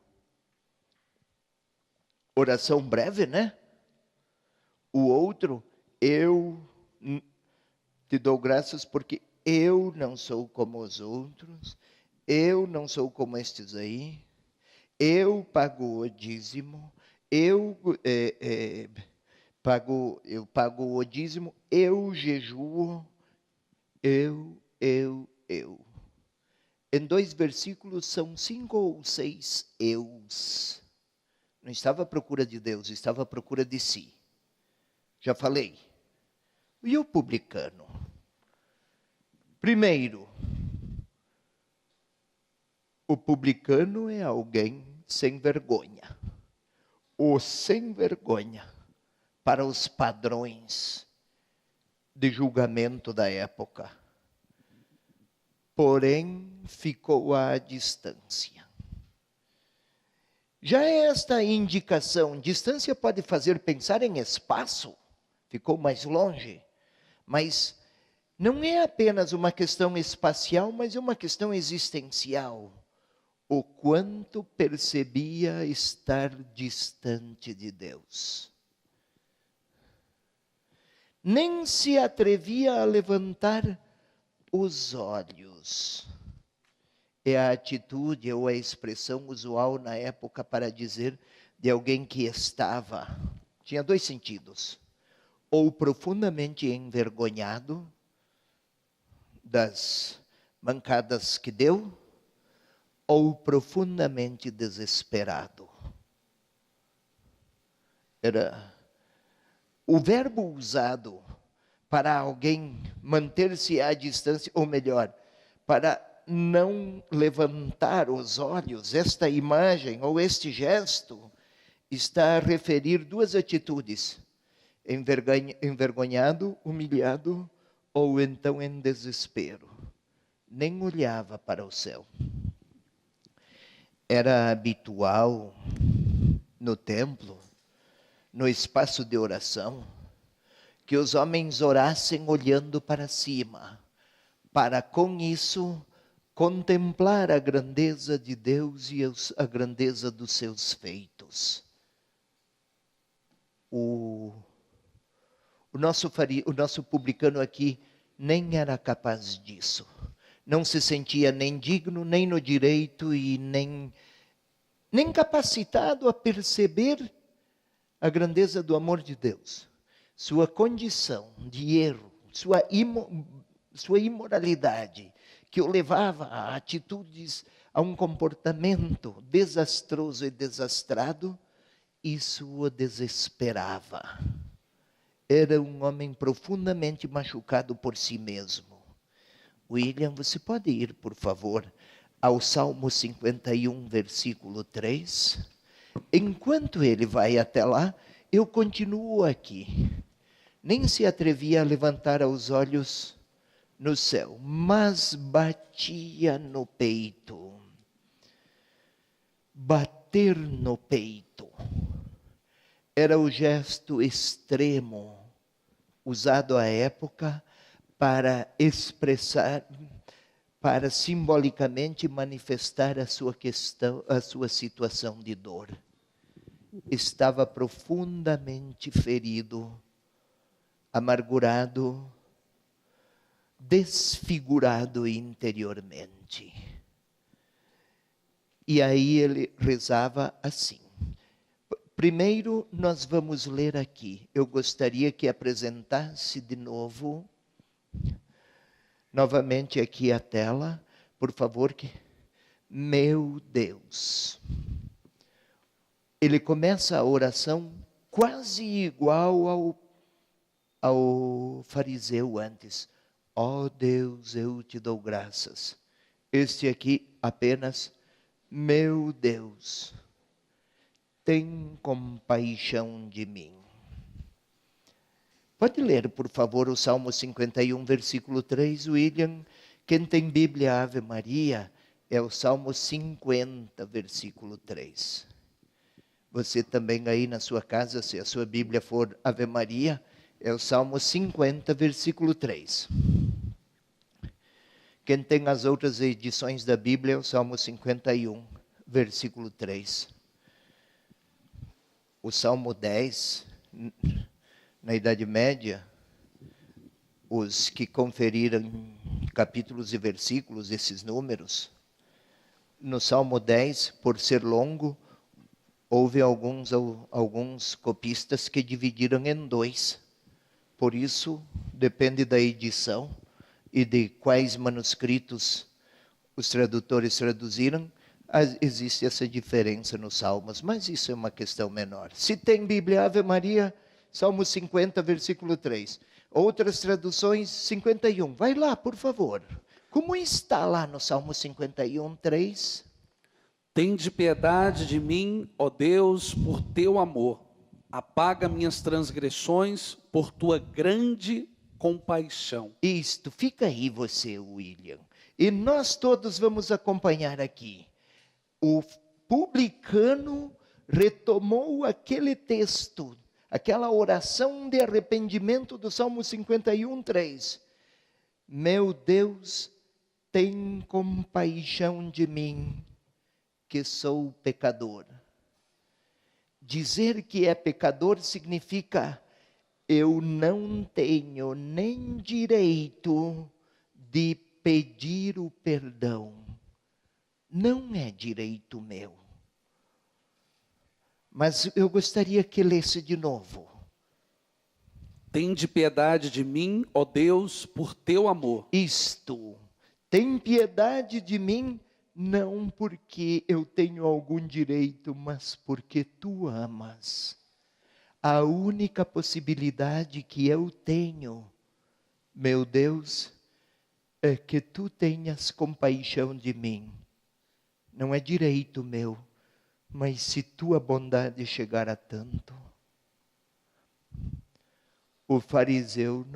Oração breve, né? O outro: eu te dou graças porque eu não sou como os outros, eu não sou como estes aí, eu pago o dízimo, eu pago o dízimo, eu jejuo, eu. Em 2 versículos são 5 ou 6 eus. Não estava à procura de Deus, estava à procura de si. Já falei. E o publicano? Primeiro, o publicano é alguém sem vergonha. O sem vergonha, para os padrões de julgamento da época. Porém, ficou à distância. Já esta indicação, distância pode fazer pensar em espaço, ficou mais longe, mas não é apenas uma questão espacial, mas é uma questão existencial. O quanto percebia estar distante de Deus. Nem se atrevia a levantar os olhos. É a atitude ou a expressão usual na época para dizer de alguém que estava. Tinha 2 sentidos. Ou profundamente envergonhado das mancadas que deu, ou profundamente desesperado. Era o verbo usado para alguém manter-se à distância, ou melhor, para não levantar os olhos. Esta imagem ou este gesto está a referir 2 atitudes: envergonhado, humilhado, ou então em desespero. Nem olhava para o céu. Era habitual no templo, no espaço de oração, que os homens orassem olhando para cima, para com isso contemplar a grandeza de Deus e a grandeza dos seus feitos. O nosso publicano aqui nem era capaz disso. Não se sentia nem digno, nem no direito e nem capacitado a perceber a grandeza do amor de Deus. Sua condição de erro, sua imoralidade, que o levava a atitudes, a um comportamento desastroso e desastrado, isso o desesperava. Era um homem profundamente machucado por si mesmo. William, você pode ir, por favor, ao Salmo 51, versículo 3? Enquanto ele vai até lá, eu continuo aqui. Nem se atrevia a levantar os olhos no céu, mas batia no peito. Bater no peito era o gesto extremo usado à época para expressar, para simbolicamente manifestar a sua questão, a sua situação de dor. Estava profundamente ferido, amargurado, desfigurado interiormente. E aí ele rezava assim. Primeiro, nós vamos ler aqui. Eu gostaria que apresentasse de novo, novamente aqui a tela, por favor. Meu Deus. Ele começa a oração quase igual ao fariseu antes. Ó Deus, eu te dou graças. Este aqui apenas, meu Deus, tem compaixão de mim. Pode ler, por favor, o Salmo 51, versículo 3, William. Quem tem Bíblia Ave Maria, é o Salmo 50, versículo 3. Você também aí na sua casa, se a sua Bíblia for Ave Maria, é o Salmo 50, versículo 3. Quem tem as outras edições da Bíblia é o Salmo 51, versículo 3. O Salmo 10, na Idade Média, os que conferiram capítulos e versículos, esses números, no Salmo 10, por ser longo, houve alguns copistas que dividiram em 2. Por isso, depende da edição e de quais manuscritos os tradutores traduziram, existe essa diferença nos salmos, mas isso é uma questão menor. Se tem Bíblia Ave Maria, Salmo 50, versículo 3. Outras traduções, 51. Vai lá, por favor. Como está lá no Salmo 51, 3? Tende piedade de mim, ó Deus, por teu amor. Apaga minhas transgressões por tua grande compaixão. Isto, fica aí você, William. E nós todos vamos acompanhar aqui. O publicano retomou aquele texto, aquela oração de arrependimento do Salmo 51, 3. Meu Deus, tem compaixão de mim, que sou pecador. Dizer que é pecador significa eu não tenho nem direito de pedir o perdão. Não é direito meu. Mas eu gostaria que lesse de novo. Tende piedade de mim, ó Deus, por teu amor. Isto, tem piedade de mim, não porque eu tenho algum direito, mas porque tu amas. A única possibilidade que eu tenho, meu Deus, é que tu tenhas compaixão de mim. Não é direito meu, mas se tua bondade chegar a tanto. O fariseu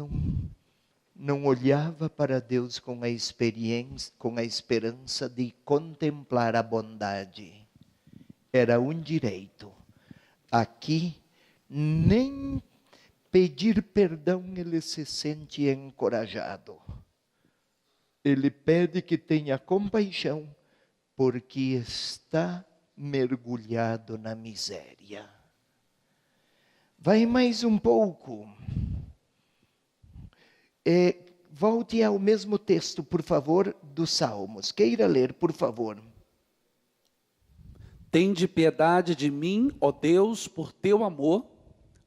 não olhava para Deus com a experiência, com a esperança de contemplar a bondade. Era um direito. Aqui, nem pedir perdão ele se sente encorajado. Ele pede que tenha compaixão, porque está mergulhado na miséria. Vai mais um pouco. Volte ao mesmo texto, por favor, dos Salmos. Queira ler, por favor. Tende piedade de mim, ó Deus, por teu amor.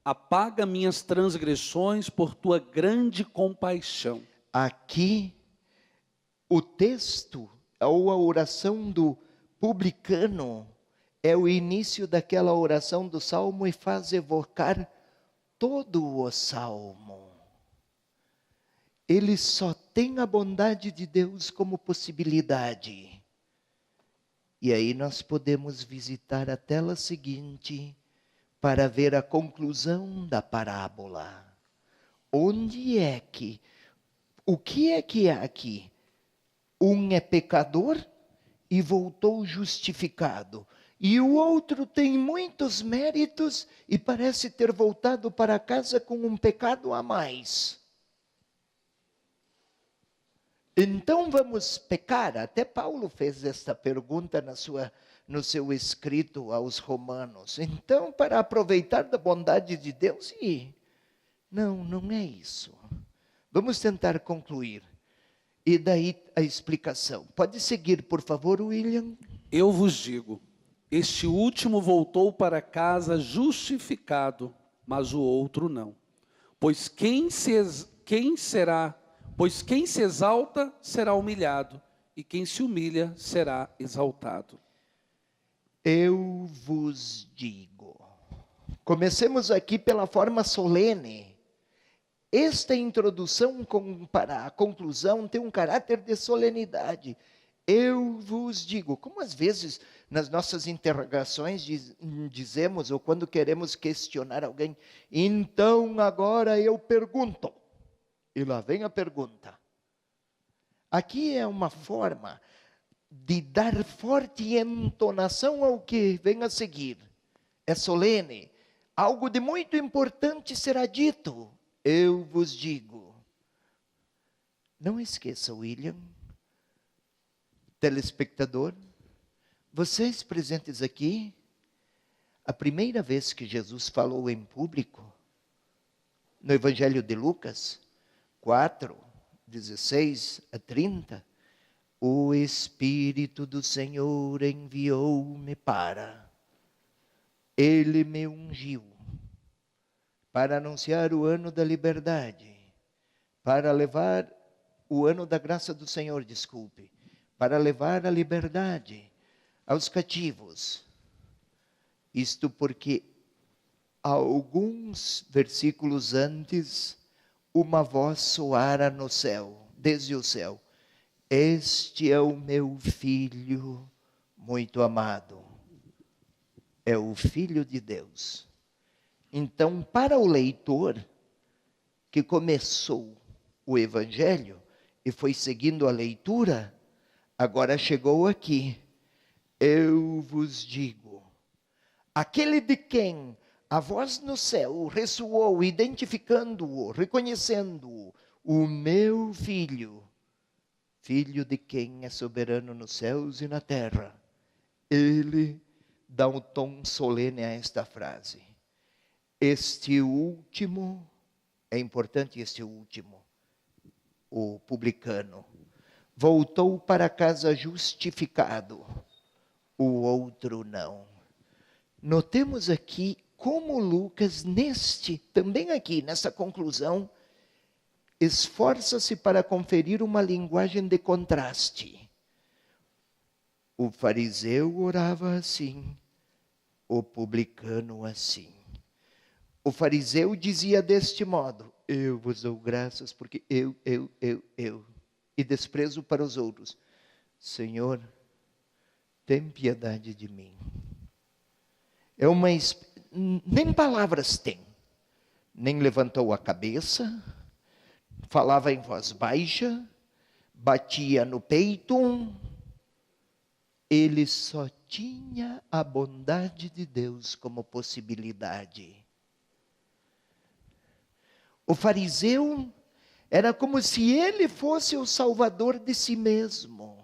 Apaga minhas transgressões por tua grande compaixão. Aqui, o texto, ou a oração do publicano, é o início daquela oração do Salmo e faz evocar todo o Salmo. Ele só tem a bondade de Deus como possibilidade. E aí nós podemos visitar a tela seguinte para ver a conclusão da parábola. Onde é que O que há aqui? Um é pecador e voltou justificado. E o outro tem muitos méritos e parece ter voltado para casa com um pecado a mais. Então vamos pecar? Até Paulo fez esta pergunta no seu escrito aos Romanos. Então, para aproveitar da bondade de Deus, não é isso. Vamos tentar concluir. E daí a explicação. Pode seguir, por favor, William? Eu vos digo, este último voltou para casa justificado, mas o outro não. Pois quem se exalta será humilhado, e quem se humilha será exaltado. Eu vos digo. Comecemos aqui pela forma solene. Esta introdução para a conclusão tem um caráter de solenidade. Eu vos digo. Como às vezes nas nossas interrogações dizemos, ou quando queremos questionar alguém, então agora eu pergunto. E lá vem a pergunta. Aqui é uma forma de dar forte entonação ao que vem a seguir. É solene. Algo de muito importante será dito. Eu vos digo. Não esqueça, William, telespectador, vocês presentes aqui, a primeira vez que Jesus falou em público, no Evangelho de Lucas 4, 16 a 30, o Espírito do Senhor enviou-me para, Ele me ungiu, para anunciar o ano da liberdade, para levar o ano da graça do Senhor, para levar a liberdade aos cativos. Isto porque alguns versículos antes, uma voz soara no céu, desde o céu. Este é o meu filho muito amado. É o Filho de Deus. Então, para o leitor que começou o Evangelho e foi seguindo a leitura, agora chegou aqui. Eu vos digo, aquele de quem a voz no céu ressoou, identificando-o, reconhecendo-o, o meu filho, filho de quem é soberano nos céus e na terra. Ele dá um tom solene a esta frase. Este último, é importante este último, o publicano, voltou para casa justificado, o outro não. Notemos aqui como Lucas, também aqui nessa conclusão, esforça-se para conferir uma linguagem de contraste. O fariseu orava assim, o publicano assim. O fariseu dizia deste modo, eu vos dou graças porque eu, e desprezo para os outros. Senhor, tem piedade de mim. Nem palavras tem, nem levantou a cabeça, falava em voz baixa, batia no peito. Ele só tinha a bondade de Deus como possibilidade. O fariseu era como se ele fosse o salvador de si mesmo.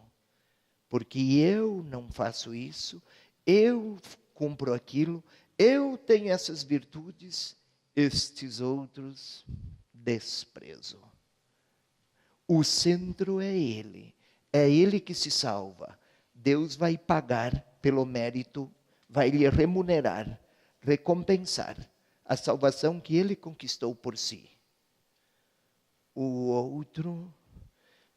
Porque eu não faço isso, eu cumpro aquilo, eu tenho essas virtudes, estes outros desprezo. O centro é ele que se salva. Deus vai pagar pelo mérito, vai lhe remunerar, recompensar a salvação que ele conquistou por si. O outro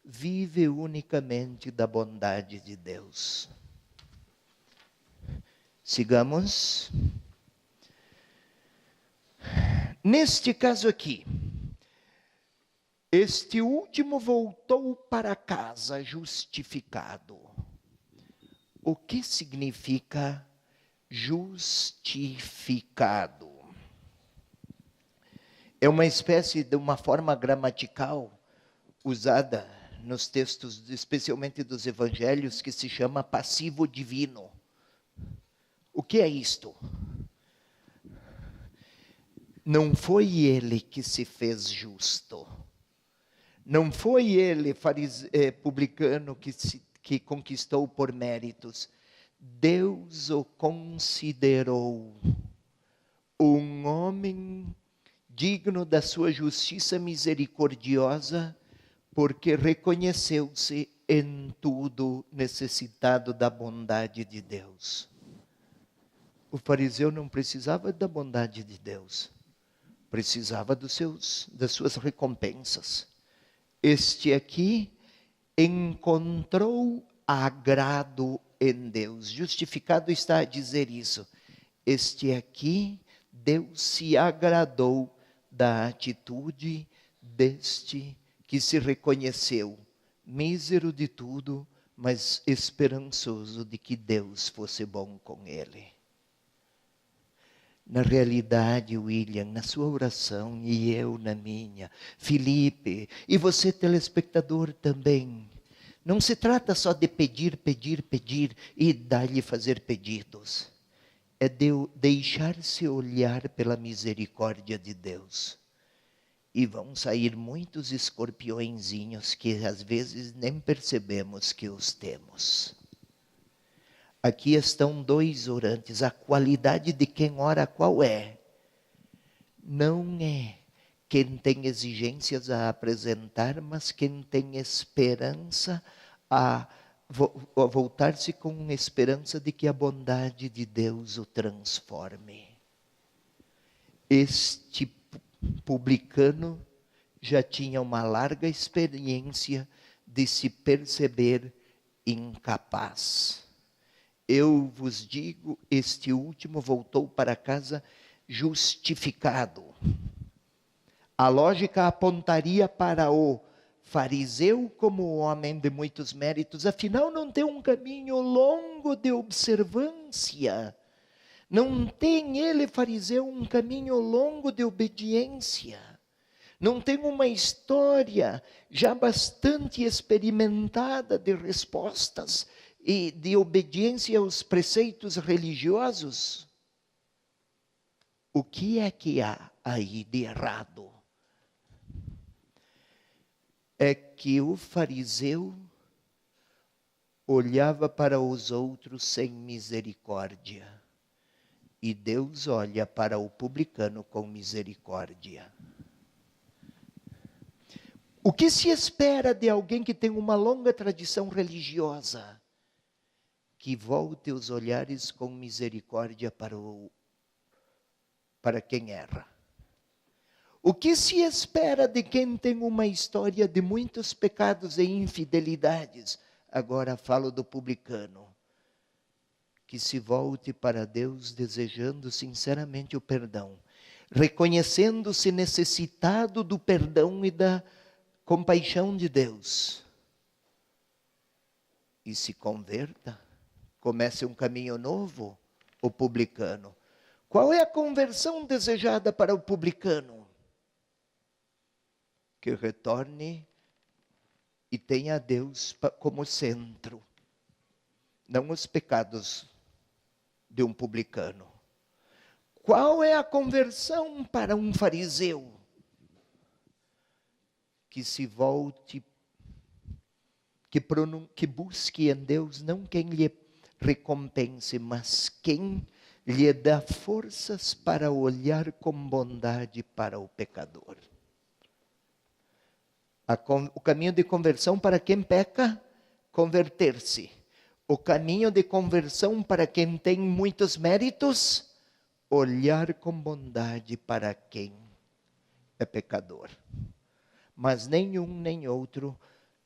vive unicamente da bondade de Deus. Sigamos. Neste caso aqui, este último voltou para casa justificado. O que significa justificado? É uma espécie de uma forma gramatical usada nos textos, especialmente dos evangelhos, que se chama passivo divino. O que é isto? Não foi ele que se fez justo. Não foi ele, publicano, que conquistou por méritos. Deus o considerou um homem digno da sua justiça misericordiosa, porque reconheceu-se em tudo necessitado da bondade de Deus. O fariseu não precisava da bondade de Deus, precisava das suas recompensas. Este aqui encontrou agrado em Deus. Justificado está a dizer isso. Este aqui, Deus se agradou da atitude deste que se reconheceu mísero de tudo, mas esperançoso de que Deus fosse bom com ele. Na realidade, William, na sua oração, e eu na minha, Felipe, e você telespectador também, não se trata só de pedir, pedir, pedir e dar-lhe fazer pedidos. É de deixar-se olhar pela misericórdia de Deus. E vão sair muitos escorpiõezinhos que às vezes nem percebemos que os temos. Aqui estão 2 orantes. A qualidade de quem ora qual é? Não é quem tem exigências a apresentar, mas quem tem esperança a voltar-se com esperança de que a bondade de Deus o transforme. Este publicano já tinha uma larga experiência de se perceber incapaz. Eu vos digo, este último voltou para casa justificado. A lógica apontaria para o fariseu como homem de muitos méritos, afinal não tem um caminho longo de observância. Não tem ele, fariseu, um caminho longo de obediência. Não tem uma história já bastante experimentada de respostas e de obediência aos preceitos religiosos. O que é que há aí de errado? É que o fariseu olhava para os outros sem misericórdia. E Deus olha para o publicano com misericórdia. O que se espera de alguém que tem uma longa tradição religiosa? Que volte os olhares com misericórdia para quem erra. O que se espera de quem tem uma história de muitos pecados e infidelidades? Agora falo do publicano. Que se volte para Deus desejando sinceramente o perdão, reconhecendo-se necessitado do perdão e da compaixão de Deus. E se converta, comece um caminho novo, o publicano. Qual é a conversão desejada para o publicano? Que retorne e tenha Deus como centro, não os pecados de um publicano. Qual é a conversão para um fariseu? Que se volte, que busque em Deus não quem lhe recompense, mas quem lhe dá forças para olhar com bondade para o pecador. O caminho de conversão para quem peca, converter-se. O caminho de conversão para quem tem muitos méritos, olhar com bondade para quem é pecador. Mas nenhum nem outro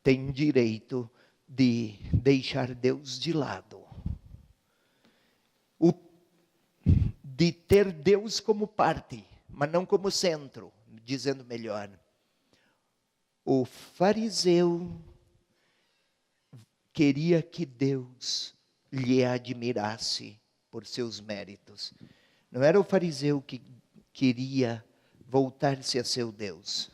tem direito de deixar Deus de lado. De ter Deus como parte, mas não como centro, dizendo melhor. O fariseu queria que Deus lhe admirasse por seus méritos. Não era o fariseu que queria voltar-se a seu Deus.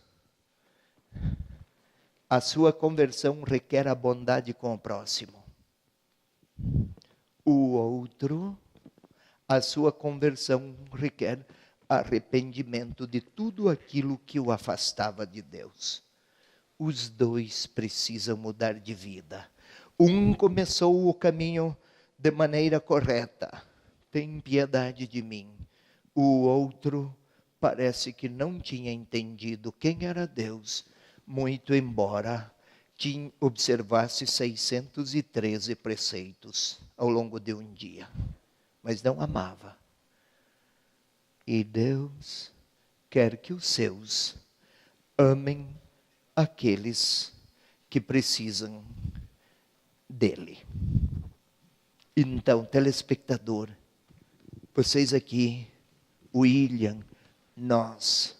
A sua conversão requer a bondade com o próximo. O outro, a sua conversão requer arrependimento de tudo aquilo que o afastava de Deus. Os dois precisam mudar de vida. Um começou o caminho de maneira correta. Tem piedade de mim. O outro parece que não tinha entendido quem era Deus, muito embora observasse 613 preceitos ao longo de um dia. Mas não amava. E Deus quer que os seus amem aqueles que precisam dele. Então, telespectador, vocês aqui, William, nós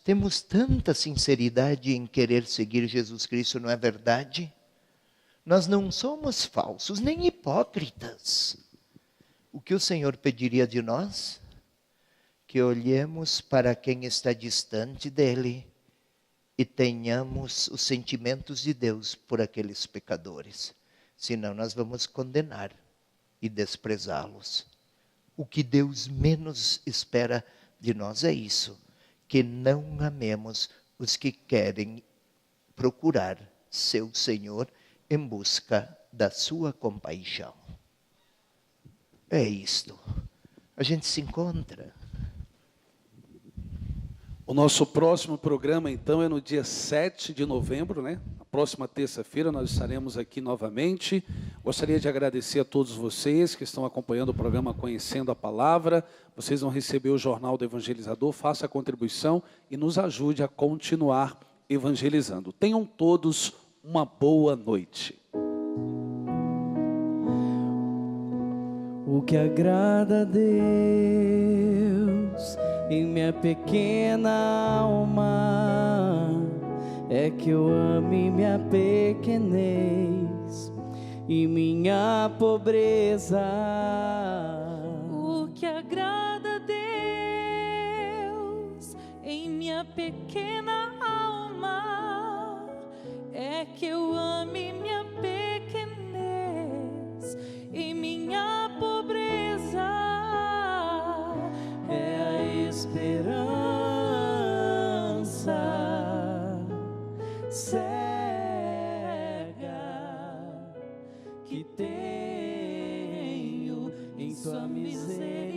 temos tanta sinceridade em querer seguir Jesus Cristo, não é verdade? Nós não somos falsos, nem hipócritas. O que o Senhor pediria de nós? Que olhemos para quem está distante dele e tenhamos os sentimentos de Deus por aqueles pecadores. Senão nós vamos condenar e desprezá-los. O que Deus menos espera de nós é isso, que não amemos os que querem procurar seu Senhor em busca da sua compaixão. É isto. A gente se encontra. O nosso próximo programa, então, é no dia 7 de novembro, né? A próxima terça-feira nós estaremos aqui novamente. Gostaria de agradecer a todos vocês que estão acompanhando o programa Conhecendo a Palavra. Vocês vão receber o Jornal do Evangelizador. Faça a contribuição e nos ajude a continuar evangelizando. Tenham todos uma boa noite. O que agrada a Deus em minha pequena alma é que eu ame minha pequenez e minha pobreza. O que agrada a Deus em minha pequena alma é que eu ame minha pequenez e minha pobreza. É a esperança cega que tenho em sua misericórdia.